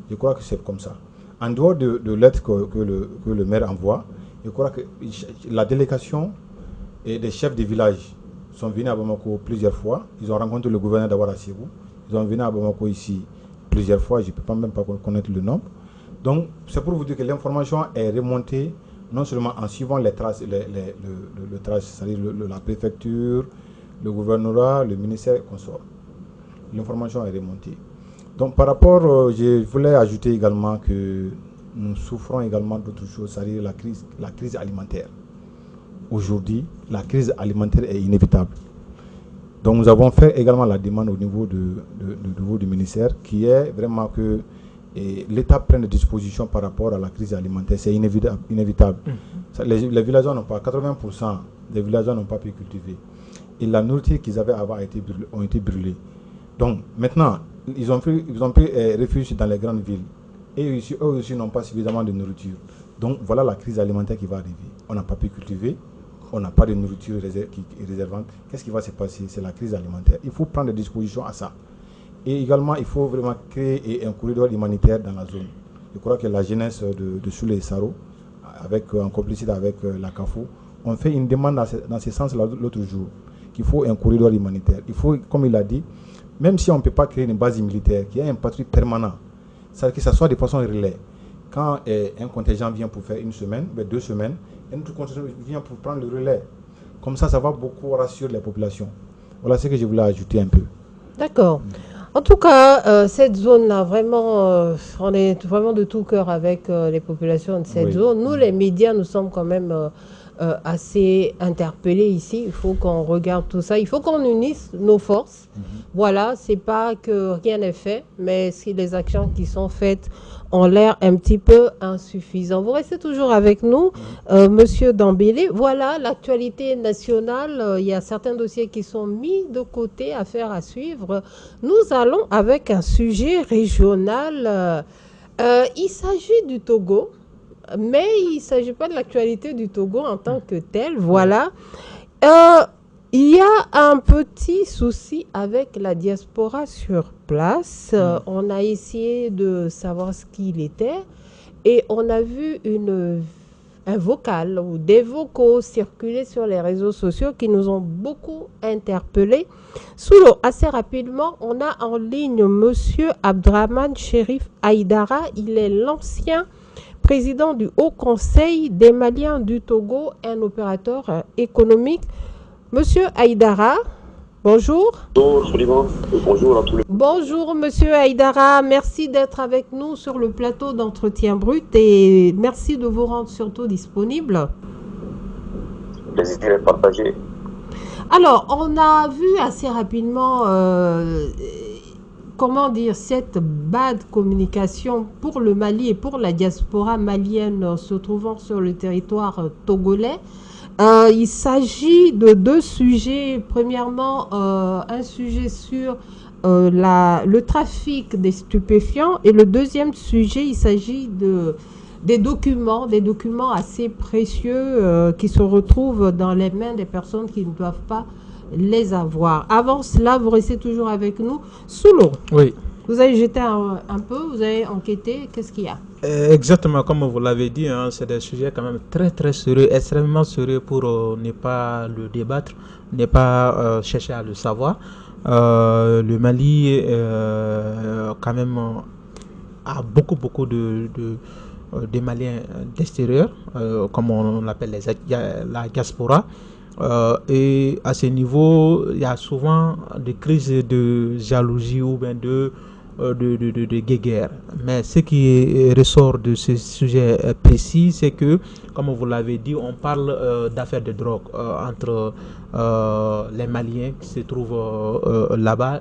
Je crois que c'est comme ça. En dehors de lettre que le maire envoie, je crois que la délégation et des chefs de village sont venus à Bamako plusieurs fois. Ils ont rencontré le gouverneur d'Awara Sékou. Ils sont venus à Bamako ici plusieurs fois. Je ne peux même pas connaître le nombre. Donc, c'est pour vous dire que l'information est remontée non seulement en suivant les traces, c'est-à-dire la préfecture, le gouvernorat, le ministère consort. L'information est remontée. Donc par rapport, je voulais ajouter également que nous souffrons également d'autres choses, c'est-à-dire la crise alimentaire. Aujourd'hui, la crise alimentaire est inévitable. Donc nous avons fait également la demande au niveau du ministère, qui est vraiment que l'État prenne des dispositions par rapport à la crise alimentaire. C'est inévitable. Les villageois n'ont pas, 80% des villageois n'ont pas pu cultiver. Et la nourriture qu'ils avaient avant ont été brûlées. Donc maintenant, ils ont pris refuge dans les grandes villes. Et eux aussi n'ont pas suffisamment de nourriture. Donc voilà la crise alimentaire qui va arriver. On n'a pas pu cultiver, on n'a pas de nourriture réservante. Qu'est-ce qui va se passer? C'est la crise alimentaire. Il faut prendre des dispositions à ça. Et également, il faut vraiment créer un corridor humanitaire dans la zone. Je crois que la jeunesse de Soule et Saro, en complicité avec la CAFO, ont fait une demande dans ce sens l'autre jour, qu'il faut un corridor humanitaire. Il faut, comme il a dit, même si on ne peut pas créer une base militaire, qu'il y ait un patrouille permanent, que ça soit de façon relais. Quand un contingent vient pour faire 1 semaine, 2 semaines, un autre contingent vient pour prendre le relais. Comme ça va beaucoup rassurer les populations. Voilà ce que je voulais ajouter un peu. D'accord. En tout cas, cette zone-là, vraiment, on est vraiment de tout cœur avec les populations de cette zone. Nous, les médias, nous sommes quand même assez interpellés ici. Il faut qu'on regarde tout ça. Il faut qu'on unisse nos forces. Voilà, c'est pas que rien n'est fait, mais si les actions qui sont faites ont l'air un petit peu insuffisants. Vous restez toujours avec nous, monsieur Dambélé. Voilà l'actualité nationale. Il y a certains dossiers qui sont mis de côté, affaires à suivre. Nous allons avec un sujet régional. Il s'agit du Togo. mais il ne s'agit pas de l'actualité du Togo en tant que telle. Voilà. Il y a un petit souci avec la diaspora sur place. On a essayé de savoir ce qu'il était et on a vu un vocal ou des vocaux circuler sur les réseaux sociaux qui nous ont beaucoup interpellés. Sous l'eau, assez rapidement, on a en ligne Monsieur Abdraman Chérif Aïdara. Il est l'ancien président du Haut Conseil des Maliens du Togo, un opérateur économique. Monsieur Aïdara, bonjour. Bonjour, bonjour à tous les... Bonjour Monsieur Aïdara, merci d'être avec nous sur le plateau d'Entretien Brut et merci de vous rendre surtout disponible. Plaisir est partagé. Alors, on a vu assez rapidement, cette bad communication pour le Mali et pour la diaspora malienne se trouvant sur le territoire togolais. Il s'agit de deux sujets. Premièrement, un sujet sur le trafic des stupéfiants et le deuxième sujet, il s'agit des documents assez précieux qui se retrouvent dans les mains des personnes qui ne doivent pas les avoir. Avant cela, vous restez toujours avec nous. Sous l'eau. Oui. Vous avez jeté un peu, vous avez enquêté, qu'est-ce qu'il y a? Exactement, comme vous l'avez dit, hein, c'est des sujets quand même très très sérieux, extrêmement sérieux pour ne pas le débattre, ne pas chercher à le savoir. Le Mali, quand même, a beaucoup de Maliens d'extérieur, comme on l'appelle la diaspora. Et à ce niveau, il y a souvent des crises de jalousie ou bien de guéguerre. Mais ce qui ressort de ce sujet précis, c'est que, comme vous l'avez dit, on parle d'affaires de drogue entre les Maliens qui se trouvent là-bas.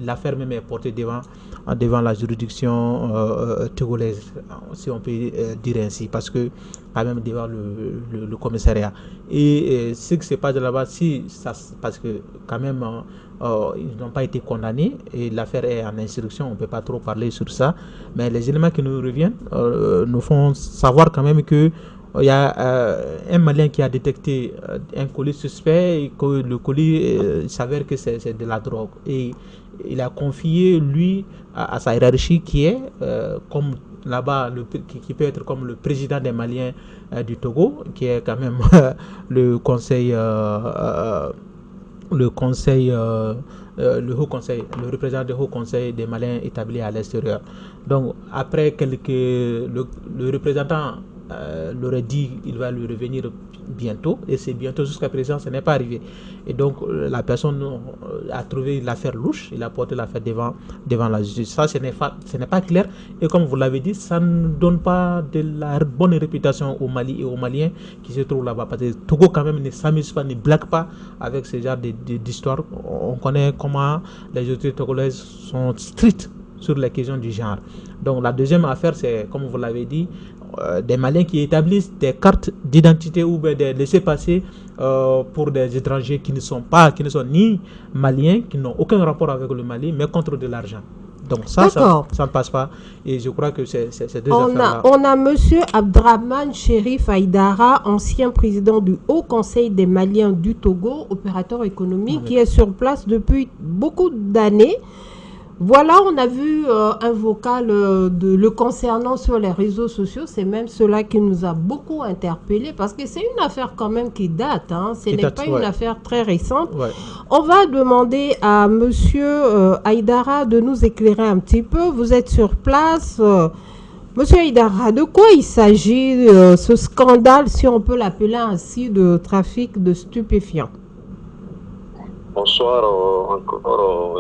L'affaire même est portée devant la juridiction togolaise, si on peut dire ainsi, parce que quand même devant le commissariat. Et ce qui se passe là-bas, parce que quand même ils n'ont pas été condamnés et l'affaire est en instruction, on ne peut pas trop parler sur ça, mais les éléments qui nous reviennent nous font savoir quand même que il y a un Malien qui a détecté un colis suspect et que le colis s'avère que c'est de la drogue. Et il a confié, lui, à sa hiérarchie qui est, comme là-bas, qui peut être comme le président des Maliens du Togo, qui est quand même le Haut Conseil, le représentant du Haut Conseil des Maliens établi à l'extérieur. Donc, après le représentant l'aurait dit il va lui revenir bientôt, et c'est bientôt, jusqu'à présent ce n'est pas arrivé, et donc la personne a trouvé l'affaire louche, il a porté l'affaire devant la justice. Ça, ce n'est pas clair, et comme vous l'avez dit, ça ne donne pas de la bonne réputation au Mali et aux Maliens qui se trouvent là-bas, parce que Togo quand même ne s'amuse pas, ne blague pas avec ce genre d'histoire. On connaît comment les autorités togolaises sont strictes sur les questions du genre. Donc la deuxième affaire, c'est, comme vous l'avez dit, des Maliens qui établissent des cartes d'identité ou des laissez-passer pour des étrangers qui ne sont ni Maliens, qui n'ont aucun rapport avec le Mali, mais contre de l'argent. Donc ça ne passe pas. Et je crois que c'est deux affaires-là. On a Monsieur Abdraman Chérif Aïdara, ancien président du Haut Conseil des Maliens du Togo, opérateur économique, qui est sur place depuis beaucoup d'années. Voilà, on a vu un vocal le concernant sur les réseaux sociaux. C'est même cela qui nous a beaucoup interpellés, parce que c'est une affaire quand même qui date. Ce n'est pas une affaire très récente. Ouais. On va demander à Monsieur Aïdara de nous éclairer un petit peu. Vous êtes sur place. Monsieur Aïdara, de quoi il s'agit, ce scandale, si on peut l'appeler ainsi, de trafic de stupéfiants? Bonsoir encore.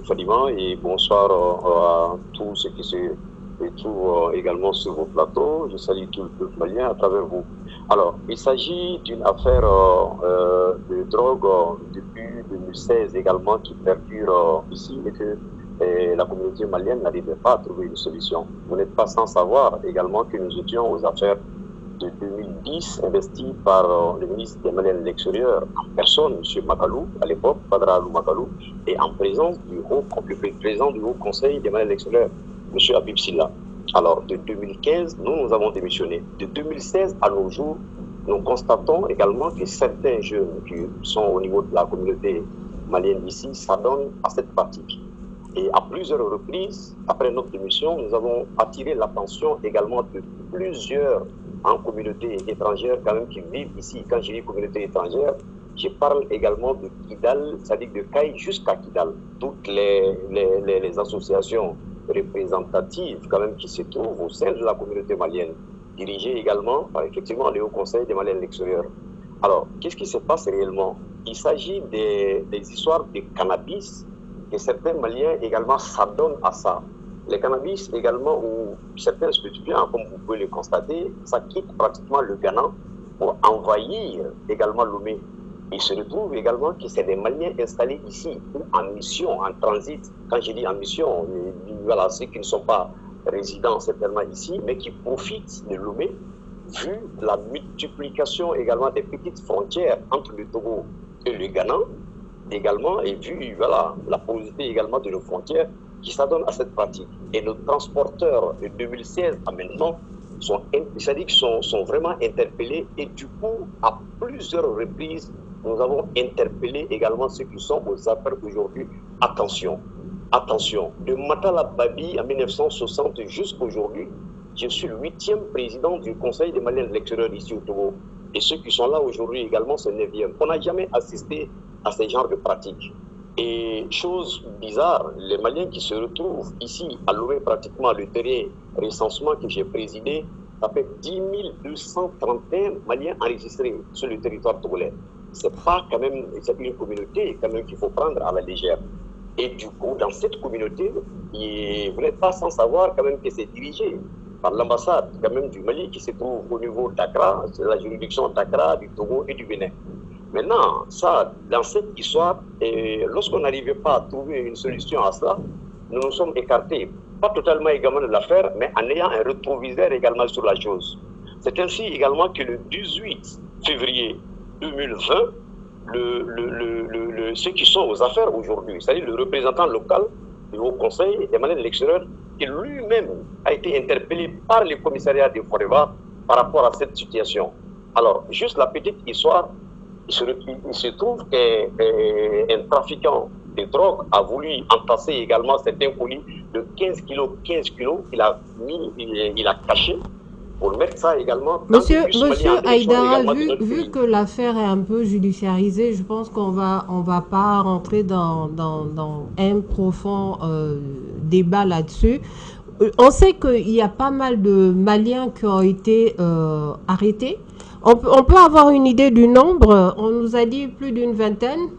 Fadima, et bonsoir à tous ceux qui se trouvent également sur vos plateaux. Je salue tout le peuple malien à travers vous. Alors, il s'agit d'une affaire de drogue depuis 2016 également qui perdure ici, et que la communauté malienne n'arrivait pas à trouver une solution. Vous n'êtes pas sans savoir également que nous étions aux affaires de 2010 investi par le ministre des Maliens de l'extérieur en personne, M. Magalou, à l'époque, Badra Alou Magalou, et en présence du président du Haut Conseil des Maliens de l'extérieur, M. Habib Silla. Alors, de 2015, nous avons démissionné. De 2016 à nos jours, nous constatons également que certains jeunes qui sont au niveau de la communauté malienne ici s'adonnent à cette pratique. Et à plusieurs reprises, après notre démission, nous avons attiré l'attention également de plusieurs communautés étrangères quand même qui vivent ici. Quand je dis communauté étrangère, je parle également de Kidal, c'est-à-dire de Caille jusqu'à Kidal. Toutes les associations représentatives quand même qui se trouvent au sein de la communauté malienne, dirigées également par effectivement le Haut Conseil des Maliens de l'extérieur. Alors, qu'est-ce qui se passe réellement? Il s'agit des histoires de cannabis et certains Maliens également s'adonnent à ça. Les cannabis également, ou certains stupéfiants, comme vous pouvez le constater, ça quitte pratiquement le Ghana pour envahir également Lomé. Il se retrouve également que c'est des Maliens installés ici, ou en mission, en transit. Quand je dis en mission, voilà, ceux qui ne sont pas résidents certainement ici, mais qui profitent de Lomé, vu la multiplication également des petites frontières entre le Togo et le Ghana, également, et vu voilà, la porosité également de nos frontières qui s'adonnent à cette pratique. Et nos transporteurs de 2016 à maintenant sont vraiment interpellés, et du coup, à plusieurs reprises, nous avons interpellé également ceux qui sont aux affaires aujourd'hui. Attention, attention, de Matala Babi en 1960 jusqu'à aujourd'hui, je suis le 8e président du Conseil des Maliens de l'extérieur ici au Togo. Et ceux qui sont là aujourd'hui également, c'est le 9e. On n'a jamais assisté à ce genre de pratiques. Et chose bizarre, les Maliens qui se retrouvent ici à Lomé, pratiquement le terrain recensement que j'ai présidé, ça fait 10 231 Maliens enregistrés sur le territoire togolais. C'est pas quand même une communauté quand même qu'il faut prendre à la légère. Et du coup, dans cette communauté, vous n'êtes pas sans savoir quand même que c'est dirigé par l'ambassade quand même du Mali qui se trouve au niveau d'Accra, c'est la juridiction d'Accra, du Togo et du Bénin. Maintenant, ça, dans cette histoire, lorsqu'on n'arrivait pas à trouver une solution à cela, nous nous sommes écartés, pas totalement également de l'affaire, mais en ayant un rétroviseur également sur la chose. C'est ainsi également que le 18 février 2020, ceux qui sont aux affaires aujourd'hui, c'est-à-dire le représentant local du Haut Conseil des Maliens de l'extérieur, qui lui-même a été interpellé par le commissariat de Forever par rapport à cette situation. Alors, juste la petite histoire, il se trouve qu'un trafiquant de drogue a voulu entasser également certains colis de 15 kilos qu'il a mis, il a caché pour mettre ça également dans Monsieur Aïdara, vu que l'affaire est un peu judiciarisée, je pense qu'on va pas rentrer dans un profond débat là-dessus. On sait qu'il y a pas mal de Maliens qui ont été arrêtés. On peut avoir une idée du nombre? On nous a dit plus d'une vingtaine.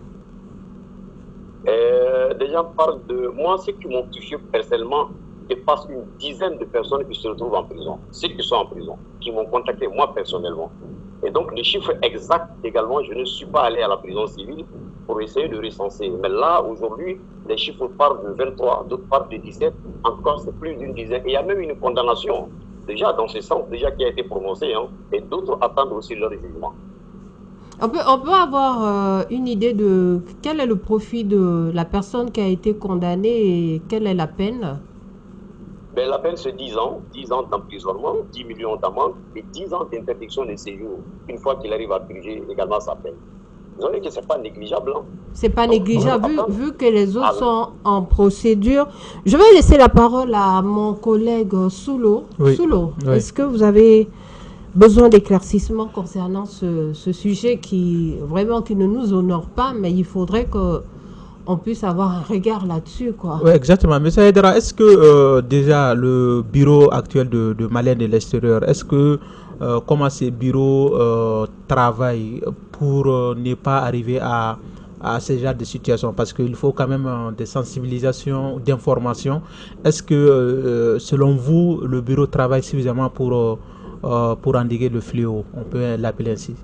Des gens parlent de moi, ceux qui m'ont touché personnellement, dépasse une dizaine de personnes qui se retrouvent en prison. Ceux qui sont en prison, qui m'ont contacté moi personnellement. Et donc les chiffres exacts également, je ne suis pas allé à la prison civile pour essayer de recenser. Mais là, aujourd'hui, les chiffres parlent de 23, d'autres parlent de 17, encore c'est plus d'une dizaine. Et il y a même une condamnation, déjà dans ce sens, déjà qui a été prononcée, hein, et d'autres attendent aussi leur jugement. On peut avoir une idée de quel est le profit de la personne qui a été condamnée et quelle est la peine? Ben, la peine, c'est 10 ans d'emprisonnement, 10 millions d'amende et 10 ans d'interdiction de séjour, une fois qu'il arrive à purger également sa peine. Vous savez que ce n'est pas négligeable. Hein? C'est pas négligeable, vu que les autres sont en procédure. Je vais laisser la parole à mon collègue Soulo. Oui. Soulo, Oui. est-ce que vous avez besoin d'éclaircissement concernant ce sujet qui ne nous honore pas, mais il faudrait qu'on puisse avoir un regard là-dessus, quoi. Oui, exactement. Monsieur Aïdara, est-ce que déjà le bureau actuel de Maliens de l'extérieur, est-ce que comment ces bureaux travaillent pour ne pas arriver à ce genre de situation? Parce qu'il faut quand même des sensibilisations, d'informations. Est-ce que selon vous, le bureau travaille suffisamment pour endiguer le fléau? On peut l'appeler ainsi.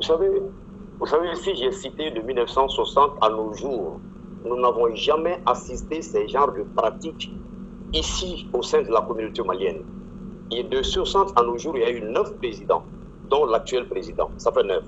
Vous savez, si j'ai cité de 1960 à nos jours, nous n'avons jamais assisté à ce genre de pratiques ici au sein de la communauté malienne. Et de 60 à nos jours, il y a eu 9 présidents, dont l'actuel président. Ça fait 9.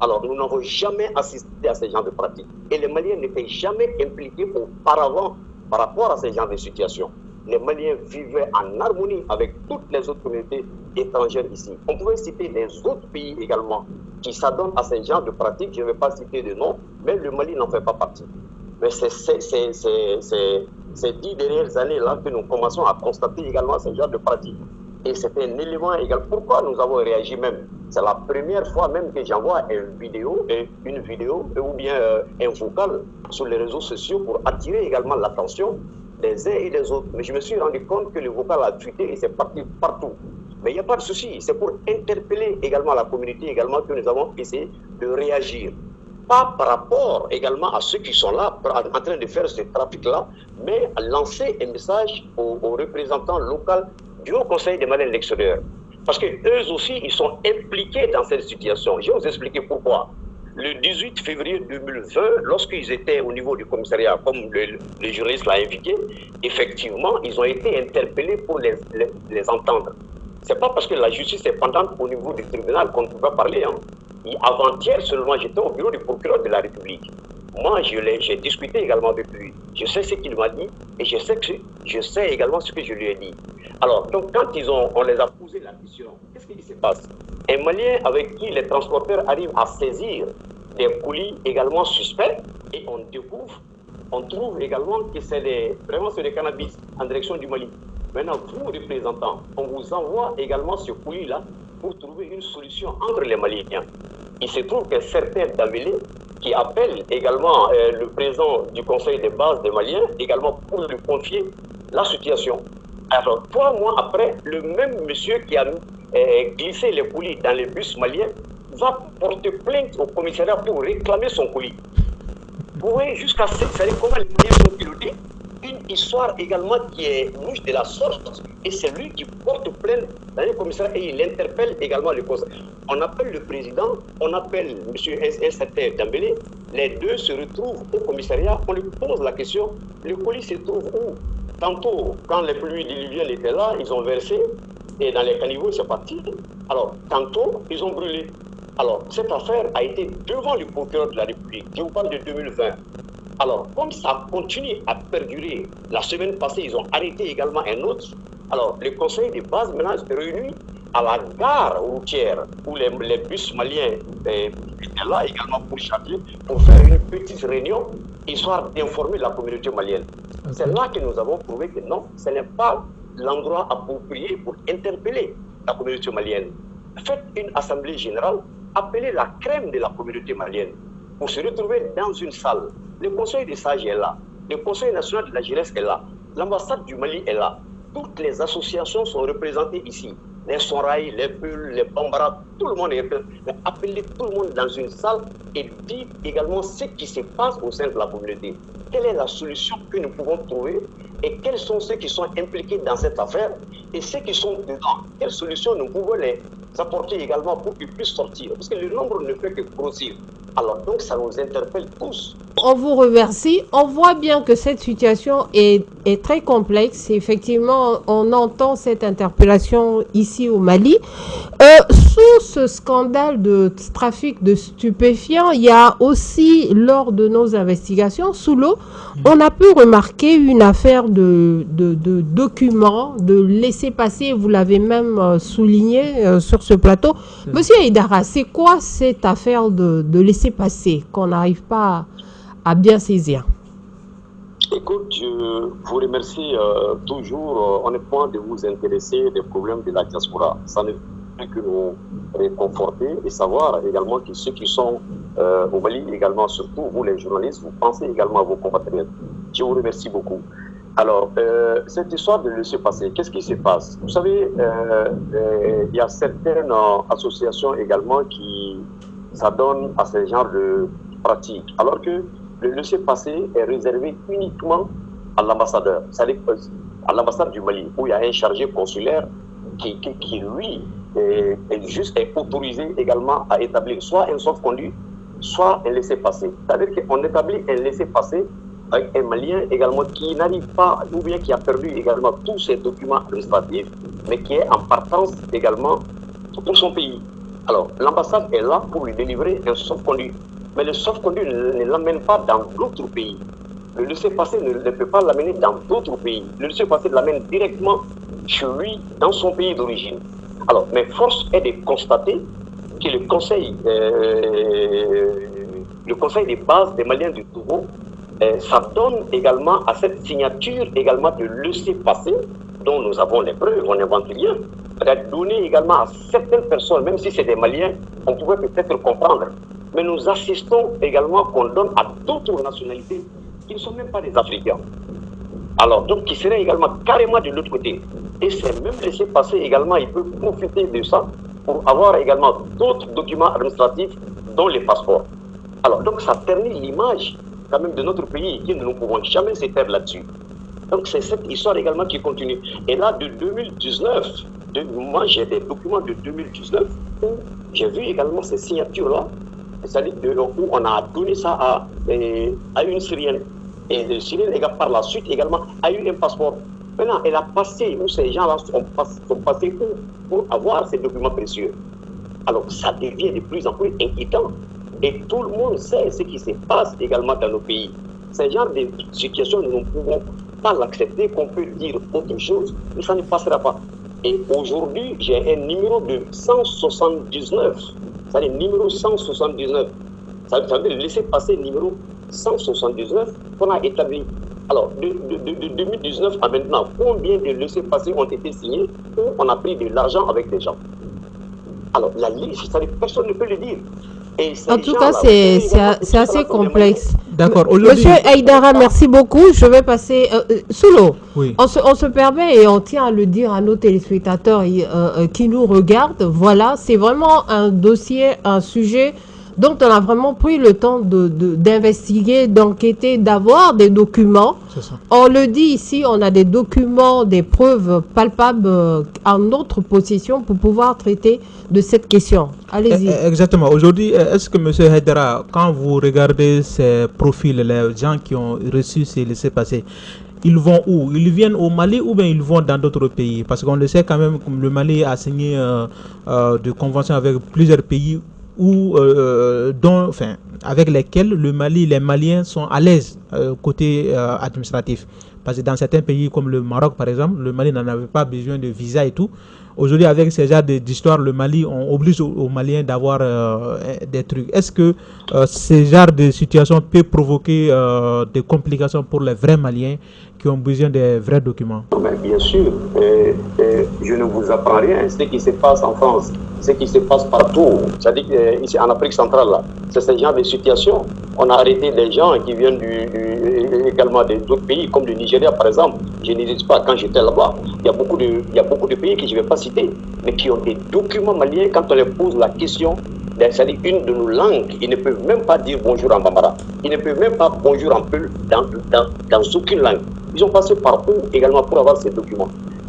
Alors, nous n'avons jamais assisté à ce genre de pratiques. Et les Maliens n'étaient jamais impliqués auparavant par rapport à ce genre de situation. les Maliens vivaient en harmonie avec toutes les autres communautés étrangères ici. On pouvait citer les autres pays également qui s'adonnent à ce genre de pratiques. Je ne vais pas citer de nom, mais le Mali n'en fait pas partie. Mais c'est ces 10 dernières années-là que nous commençons à constater également ce genre de pratiques. Et c'est un élément égal. Pourquoi nous avons réagi même? C'est la première fois même que j'envoie une vidéo ou bien un vocal sur les réseaux sociaux pour attirer également l'attention des uns et des autres. Mais je me suis rendu compte que le vocal a tweeté et c'est parti partout. Mais il n'y a pas de souci. C'est pour interpeller également la communauté également que nous avons essayé de réagir. Pas par rapport également à ceux qui sont là en train de faire ce trafic-là, mais à lancer un message aux représentants locaux du Haut Conseil des Maliens de l'extérieur. Parce qu'eux aussi, ils sont impliqués dans cette situation. Je vais vous expliquer pourquoi. Le 18 février 2020, lorsqu'ils étaient au niveau du commissariat, comme le juriste l'a indiqué, effectivement, ils ont été interpellés pour les entendre. Ce n'est pas parce que la justice est pendante au niveau du tribunal qu'on ne peut pas parler. Avant-hier seulement, j'étais au bureau du procureur de la République. Moi, j'ai discuté également avec lui. Je sais ce qu'il m'a dit et je sais également ce que je lui ai dit. Alors, donc, quand on les a posé la question, qu'est-ce qui se passe? Un Malien avec qui les transporteurs arrivent à saisir des colis également suspects et on trouve également que c'est vraiment des cannabis en direction du Mali. Maintenant, vous, représentants, on vous envoie également ce colis-là pour trouver une solution entre les Maliens. Il se trouve que certains d'Amélie qui appellent également le président du conseil de base des Maliens, également pour lui confier la situation. Alors, 3 mois après, le même monsieur qui a glissé les colis dans les bus maliens va porter plainte au commissariat pour réclamer son colis. Vous voyez jusqu'à comment les Maliens sont pilotés. Une histoire également qui est louche de la sorte, et c'est lui qui porte plainte dans le commissariat et il interpelle également le conseil. On appelle le président, on appelle M. S.R. Dambélé, les deux se retrouvent au commissariat, on lui pose la question, le colis se trouve où? Tantôt, quand les pluies diluviennes étaient là, ils ont versé, et dans les caniveaux, c'est parti. Alors, tantôt, ils ont brûlé. Alors, cette affaire a été devant le procureur de la République, je vous parle de 2020. Alors, comme ça continue à perdurer, la semaine passée, ils ont arrêté également un autre. Alors, le conseil de base maintenant est réuni à la gare routière où les bus maliens étaient là également pour charger, pour faire une petite réunion, histoire d'informer la communauté malienne. Okay. C'est là que nous avons prouvé que non, ce n'est pas l'endroit approprié pour interpeller la communauté malienne. Faites une assemblée générale, appelez la crème de la communauté malienne pour se retrouver dans une salle. Le conseil des sages est là, le conseil national de la jeunesse est là, l'ambassade du Mali est là. Toutes les associations sont représentées ici. Les Soraï, les Bulles, les Bambara, tout le monde est représenté. Appelez tout le monde dans une salle et dites également ce qui se passe au sein de la communauté. Quelle est la solution que nous pouvons trouver et quels sont ceux qui sont impliqués dans cette affaire et ceux qui sont dedans. Quelles solutions nous pouvons les apporter également pour qu'ils puissent sortir. Parce que le nombre ne fait que grossir. Alors donc ça nous interpelle tous. On vous remercie. On voit bien que cette situation est très complexe. Effectivement, on entend cette interpellation ici au Mali. Sous ce scandale de trafic de stupéfiants, il y a aussi, lors de nos investigations, sous l'eau, on a pu remarquer une affaire de documents, de laissez-passer. Vous l'avez même souligné sur ce plateau. Monsieur Aïdara, c'est quoi cette affaire de laissez-passer qu'on n'arrive pas à bien saisir? Écoute, je vous remercie toujours honnêtement de vous intéresser des problèmes de la diaspora. Ça ne fait que nous réconforter et savoir également que ceux qui sont au Mali, également surtout vous les journalistes, vous pensez également à vos compatriotes. Je vous remercie beaucoup. Alors, cette histoire de laisser-passer, qu'est-ce qui se passe? Vous savez, il y a certaines associations également qui s'adonnent à ce genre de pratiques, alors que le laisser-passer est réservé uniquement à l'ambassadeur, c'est-à-dire à l'ambassade du Mali, où il y a un chargé consulaire qui lui, est autorisé également à établir soit un sauf-conduit, soit un laisser-passer. C'est-à-dire qu'on établit un laisser-passer avec un Malien également qui n'arrive pas, ou bien qui a perdu également tous ses documents administratifs, mais qui est en partance également pour son pays. Alors, l'ambassade est là pour lui délivrer un sauf-conduit. Mais le sauf-conduit ne l'emmène pas dans d'autres pays. Le laissez-passer ne peut pas l'amener dans d'autres pays. Le laissez-passer l'amène directement chez lui, dans son pays d'origine. Alors, mais force est de constater que le conseil des bases des Maliens du Togo s'adonne également à cette signature également de laissez-passer dont nous avons les preuves, on n'invente rien. Donner également à certaines personnes, même si c'est des Maliens, on pouvait peut-être comprendre. Mais nous assistons également qu'on donne à d'autres nationalités qui ne sont même pas des Africains. Alors, donc, qui seraient également carrément de l'autre côté. Et c'est même laissé passer également, ils peuvent profiter de ça pour avoir également d'autres documents administratifs, dont les passeports. Alors, donc, ça ternit l'image quand même de notre pays, qui ne nous pouvons jamais se taire là-dessus. Donc, c'est cette histoire également qui continue. Et là, de 2019, moi, j'ai des documents de 2019 où j'ai vu également ces signatures-là, c'est-à-dire où on a donné ça à une Syrienne. Et le Syrienne, par la suite également, a eu un passeport. Maintenant, elle a passé, où ces gens-là sont passés pour avoir ces documents précieux. Alors, ça devient de plus en plus inquiétant. Et tout le monde sait ce qui se passe également dans nos pays. Ce genre de situation, nous ne pouvons pas l'accepter, qu'on peut dire autre chose, mais ça ne passera pas. Et aujourd'hui, j'ai un numéro de 179. C'est-à-dire numéro 179. Ça veut dire laisser passer numéro 179 qu'on a établi. Alors, de 2019 à maintenant, combien de laissez-passer ont été signés où on a pris de l'argent avec des gens? Alors, la liste, personne ne peut le dire. En tout cas, c'est assez complexe. D'accord. Monsieur Aïdara, merci beaucoup. Je vais passer sous l'eau. Oui. On se permet et on tient à le dire à nos téléspectateurs qui nous regardent. Voilà, c'est vraiment un dossier, un sujet dont on a vraiment pris le temps d'investiguer, d'enquêter, d'avoir des documents. On le dit ici, on a des documents, des preuves palpables en notre possession pour pouvoir traiter de cette question. Allez-y. Exactement. Aujourd'hui, est-ce que M. Haidara, quand vous regardez ces profils, les gens qui ont reçu ces laissez-passer, ils vont où? Ils viennent au Mali ou bien ils vont dans d'autres pays? Parce qu'on le sait quand même, comme le Mali a signé de conventions avec plusieurs pays avec lesquels le Mali, les Maliens sont à l'aise côté administratif. Parce que dans certains pays comme le Maroc par exemple, le Mali n'en avait pas besoin de visa et tout. Aujourd'hui, avec ces genres d'histoires, le Mali, on oblige aux Maliens d'avoir des trucs. Est-ce que ce genre de situation peut provoquer des complications pour les vrais Maliens qui ont besoin des vrais documents? Mais bien sûr, je ne vous apprends rien. Ce qui se passe en France, ce qui se passe partout, c'est-à-dire ici en Afrique centrale, c'est ce genre de situation. On a arrêté des gens qui viennent également d'autres pays, comme le Nigeria par exemple. Je n'hésite pas, quand j'étais là-bas, il y a beaucoup de pays que je ne vais pas citer, mais qui ont des documents maliens. Quand on leur pose la question, c'est-à-dire une de nos langues, ils ne peuvent même pas dire bonjour en bambara. Ils ne peuvent même pas bonjour en peul dans aucune langue. Ils ont passé partout également pour avoir ces documents.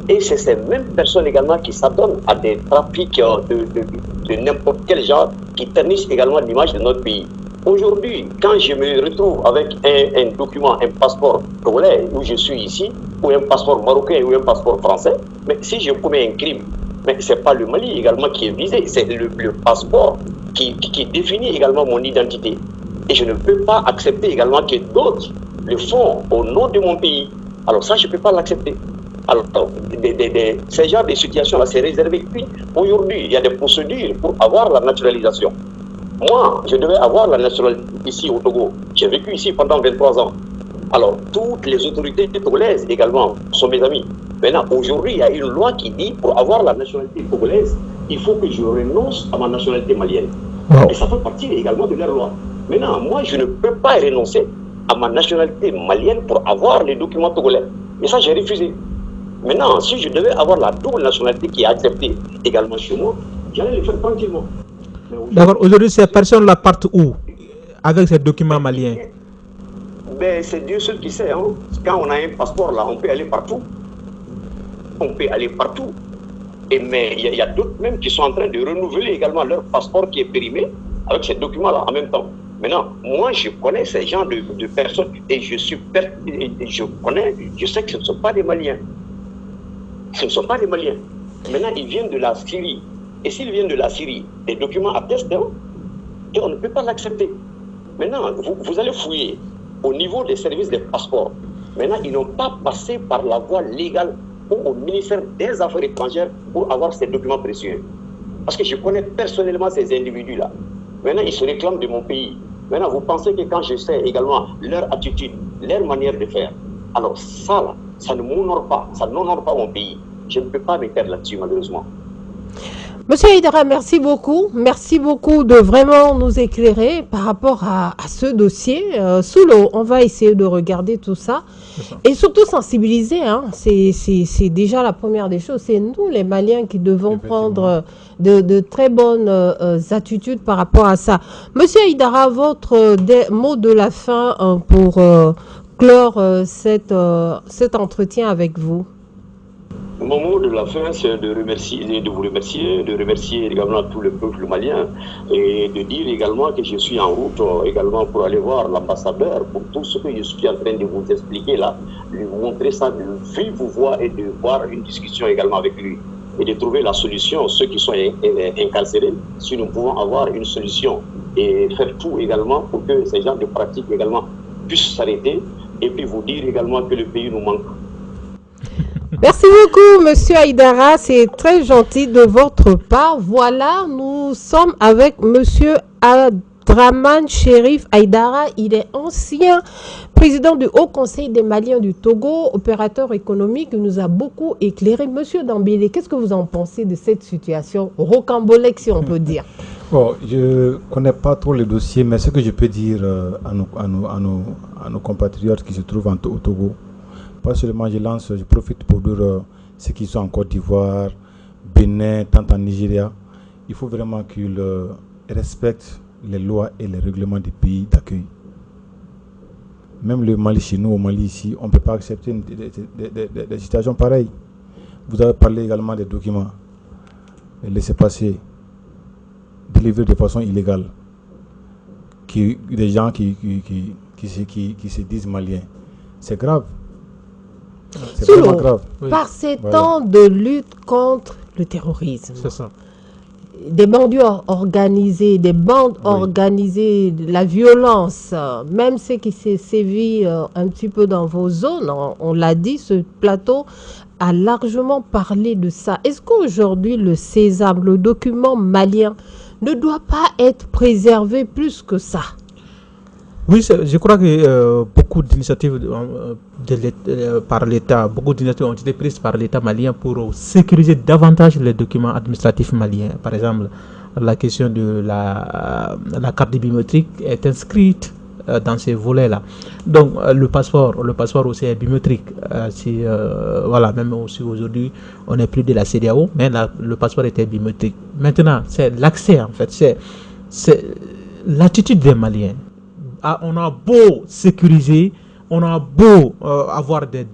Et c'est ces mêmes personnes également qui s'adonnent à des trafics de n'importe quel genre, qui ternissent également l'image de notre pays. Aujourd'hui, quand je me retrouve avec un document, un passeport togolais où je suis ici, ou un passeport marocain ou un passeport français, mais si je commets un crime, mais ce n'est pas le Mali également qui est visé, c'est le passeport qui définit également mon identité. Et je ne peux pas accepter également que d'autres le font au nom de mon pays. Alors ça, je ne peux pas l'accepter. Alors, ce genre de situation-là, c'est réservé. Puis, aujourd'hui, il y a des procédures pour avoir la naturalisation. Moi, je devais avoir la nationalité ici au Togo. J'ai vécu ici pendant 23 ans. Alors, toutes les autorités togolaises également sont mes amis. Maintenant, aujourd'hui, il y a une loi qui dit pour avoir la nationalité togolaise, il faut que je renonce à ma nationalité malienne. Wow. Et ça fait partie également de leur loi. Maintenant, moi, je ne peux pas renoncer à ma nationalité malienne pour avoir les documents togolais. Et ça, j'ai refusé. Maintenant, si je devais avoir la double nationalité qui est acceptée également chez moi, j'allais le faire tranquillement. D'accord. Aujourd'hui, ces personnes-là partent où avec ces documents maliens? Ben, c'est Dieu seul qui sait. Hein. Quand on a un passeport, là, on peut aller partout. On peut aller partout. Mais il y a d'autres même qui sont en train de renouveler également leur passeport qui est périmé avec ces documents-là en même temps. Maintenant, moi, je connais ces gens de personnes et je sais que ce ne sont pas des Maliens. Ce ne sont pas des Maliens. Maintenant, ils viennent de la Syrie. Et s'ils viennent de la Syrie, les documents attestent, hein, et on ne peut pas l'accepter. Maintenant, vous allez fouiller. au niveau des services des passeports. Maintenant, ils n'ont pas passé par la voie légale ou au ministère des Affaires étrangères pour avoir ces documents précieux. Parce que je connais personnellement ces individus-là. Maintenant, ils se réclament de mon pays. Maintenant, vous pensez que quand je sais également leur attitude, leur manière de faire, alors ça, là, ça ne m'honore pas, ça n'honore pas mon pays. Je ne peux pas me perdre là-dessus, malheureusement. Monsieur Aïdara, merci beaucoup. Merci beaucoup de vraiment nous éclairer par rapport à ce dossier. Sous l'eau, on va essayer de regarder tout ça. Et surtout sensibiliser. Hein. C'est déjà la première des choses. C'est nous, les Maliens, qui devons prendre de très bonnes attitudes par rapport à ça. Monsieur Aïdara, votre mot de la fin pour clore cet entretien avec vous. Mon mot de la fin, c'est de vous remercier, de remercier également tout le peuple malien et de dire également que je suis en route également pour aller voir l'ambassadeur pour tout ce que je suis en train de vous expliquer là, lui montrer ça de vive voix et de voir une discussion également avec lui et de trouver la solution, ceux qui sont incarcérés, si nous pouvons avoir une solution et faire tout également pour que ces genres de pratiques également puissent s'arrêter et puis vous dire également que le pays nous manque. Merci beaucoup, Monsieur Aïdara. C'est très gentil de votre part. Voilà, nous sommes avec Monsieur Abdraman Chérif Aïdara. Il est ancien président du Haut Conseil des Maliens du Togo, opérateur économique. Il nous a beaucoup éclairé. Monsieur Dambélé, qu'est-ce que vous en pensez de cette situation rocambolesque, si on peut dire? Bon, je ne connais pas trop le dossier, mais ce que je peux dire à nos compatriotes qui se trouvent au Togo, pas seulement je profite pour dire ceux qui sont en Côte d'Ivoire, Bénin, tant en Nigeria, il faut vraiment qu'ils respectent les lois et les règlements des pays d'accueil. Même le Mali, chez nous, au Mali ici, on ne peut pas accepter des situations pareilles. Vous avez parlé également des documents, les laissez-passer, délivrés de façon illégale, des gens qui se disent maliens. C'est grave. C'est vraiment grave. Par ces temps de lutte contre le terrorisme, c'est ça. Des bandits organisés, des bandes organisées, la violence, même ce qui s'est sévi un petit peu dans vos zones, on l'a dit, ce plateau a largement parlé de ça. Est-ce qu'aujourd'hui le sésame, le document malien, ne doit pas être préservé plus que ça? Oui, je crois que beaucoup d'initiatives par l'État, beaucoup d'initiatives ont été prises par l'État malien pour sécuriser davantage les documents administratifs maliens. Par exemple, la question de la carte biométrique est inscrite dans ces volets-là. Donc, le passeport aussi est biométrique. Voilà, même aussi aujourd'hui, on n'est plus de la CEDEAO, mais le passeport était biométrique. Maintenant, c'est l'accès, en fait, c'est l'attitude des Maliens. On a beau sécuriser, on a beau avoir des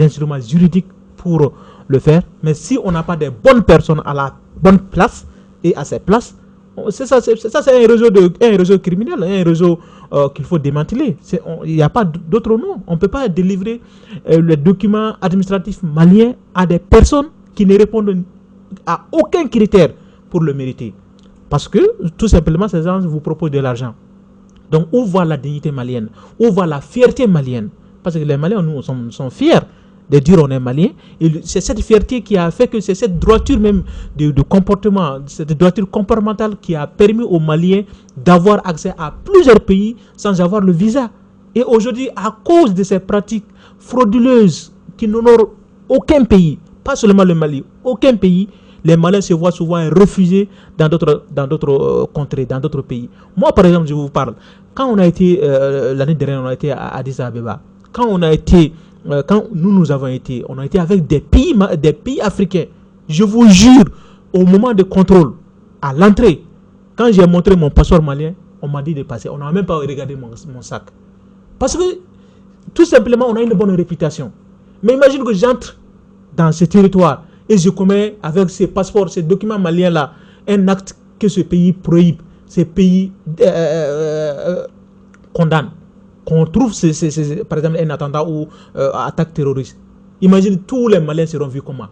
instruments juridiques pour le faire, mais si on n'a pas de bonnes personnes à la bonne place et à ces places, c'est un réseau criminel, un réseau qu'il faut démanteler. Il n'y a pas d'autre nom. On ne peut pas délivrer les documents administratifs maliens à des personnes qui ne répondent à aucun critère pour le mériter. Parce que, tout simplement, ces gens vous proposent de l'argent. Donc, où va la dignité malienne? Où va la fierté malienne? Parce que les Maliens, nous, sont fiers de dire on est Malien. Et c'est cette fierté qui a fait que c'est cette droiture même de comportement, cette droiture comportementale qui a permis aux Maliens d'avoir accès à plusieurs pays sans avoir le visa. Et aujourd'hui, à cause de ces pratiques frauduleuses qui n'honorent aucun pays, pas seulement le Mali, aucun pays, les Maliens se voient souvent refusés dans d'autres contrées, dans d'autres pays. Moi, par exemple, je vous parle. Quand on a été, l'année dernière, on a été à Addis Abeba. Quand nous avons été, on a été avec des pays africains. Je vous jure, au moment de contrôle, à l'entrée, quand j'ai montré mon passeport malien, on m'a dit de passer. On n'a même pas regardé mon sac. Parce que, tout simplement, on a une bonne réputation. Mais imagine que j'entre dans ce territoire et je commets avec ces passeports, ces documents maliens-là, un acte que ce pays prohibe, ces pays condamnent. Qu'on trouve, par exemple, un attentat ou attaque terroriste. Imagine, tous les Maliens seront vus comment?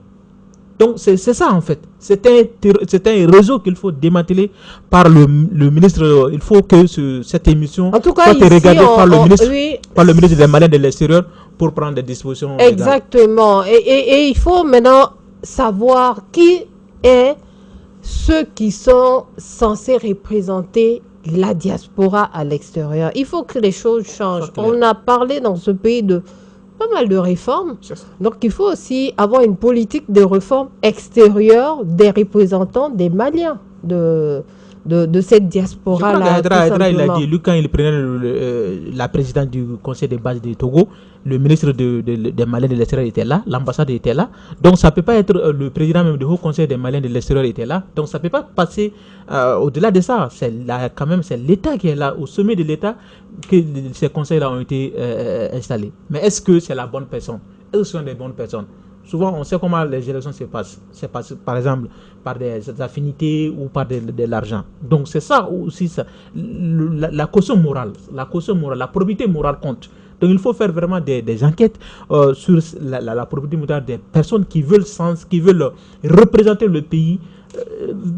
Donc c'est ça en fait. C'est un réseau qu'il faut démanteler par le ministre. Il faut que cette émission soit regardée par le ministre des Maliens de l'extérieur pour prendre des dispositions. Exactement. Et il faut maintenant savoir qui est ceux qui sont censés représenter la diaspora à l'extérieur. Il faut que les choses changent. On a parlé dans ce pays de pas mal de réformes. Donc il faut aussi avoir une politique de réforme extérieure des représentants des Maliens de cette diaspora-là. Il a dit, lui, quand il prenait la présidente du conseil de base du Togo, le ministre des Maliens de l'extérieur était là, l'ambassade était là. Donc ça ne peut pas être le président même du haut conseil des Maliens de l'extérieur était là. Donc ça ne peut pas passer au-delà de ça. C'est l'État qui est là, au sommet de l'État, que ces conseils-là ont été installés. Mais est-ce que c'est la bonne personne? Est-ce que ce sont des bonnes personnes? Souvent, on sait comment les élections se passent. C'est passé, par exemple, par des affinités ou par de l'argent. Donc, c'est ça aussi, ça. La caution morale, la probité morale compte. Donc, il faut faire vraiment des enquêtes sur la probité morale des personnes qui veulent représenter le pays.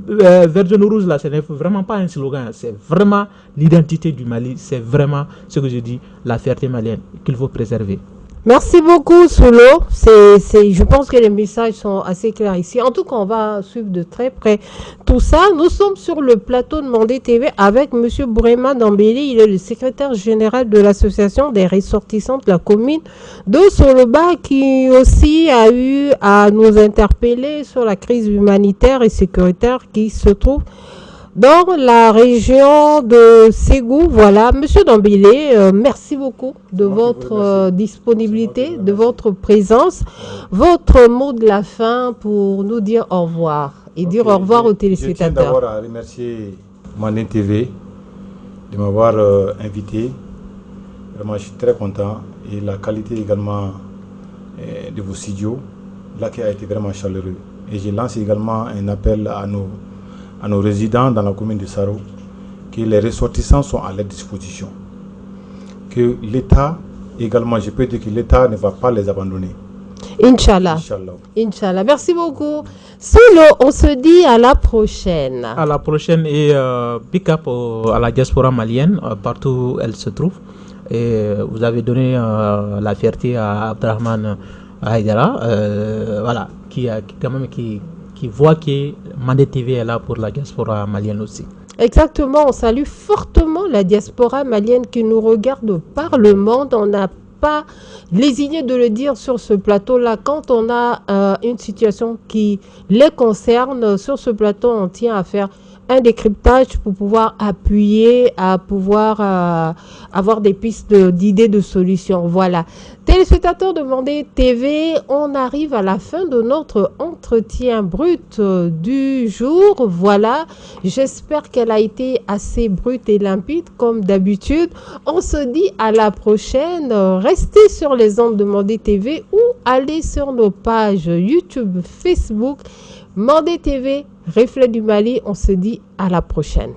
Vert, jaune, rouge, là, ce n'est vraiment pas un slogan. C'est vraiment l'identité du Mali. C'est vraiment ce que je dis, la fierté malienne qu'il faut préserver. Merci beaucoup, Soulo. Je pense que les messages sont assez clairs ici. En tout cas, on va suivre de très près tout ça. Nous sommes sur le plateau de Mandé TV avec M. Bourema Dambélé. Il est le secrétaire général de l'association des ressortissants de la commune de Soloba, qui aussi a eu à nous interpeller sur la crise humanitaire et sécuritaire qui se trouve dans la région de Ségou. Voilà, Monsieur Dambélé, merci beaucoup de votre disponibilité, de votre présence. Votre mot de la fin pour nous dire au revoir et dire au revoir aux téléspectateurs. Je tiens d'abord à remercier Mandé TV de m'avoir invité. Vraiment, je suis très content. Et la qualité également de vos studios, là qui a été vraiment chaleureux. Et je lance également un appel à nos résidents dans la commune de Saro, que les ressortissants sont à leur disposition. Que l'État, également, je peux dire que l'État ne va pas les abandonner. Inch'Allah. Inch'Allah. Merci beaucoup. Soulo, on se dit à la prochaine. À la prochaine et big up à la diaspora malienne, partout où elle se trouve. Et vous avez donné la fierté à Abdrahman Haïdara, voilà, qui voit que Mandé TV est là pour la diaspora malienne aussi. Exactement, on salue fortement la diaspora malienne qui nous regarde par le monde. On n'a pas lésiné de le dire sur ce plateau-là. Quand on a une situation qui les concerne, sur ce plateau, on tient à faire un décryptage pour pouvoir appuyer, à pouvoir avoir des pistes d'idées de solutions. Voilà. Téléspectateurs de Mandé TV, on arrive à la fin de notre entretien brut du jour. Voilà. J'espère qu'elle a été assez brute et limpide comme d'habitude. On se dit à la prochaine. Restez sur les ondes de Mandé TV ou allez sur nos pages YouTube, Facebook, Mandé TV, Reflet du Mali. On se dit à la prochaine.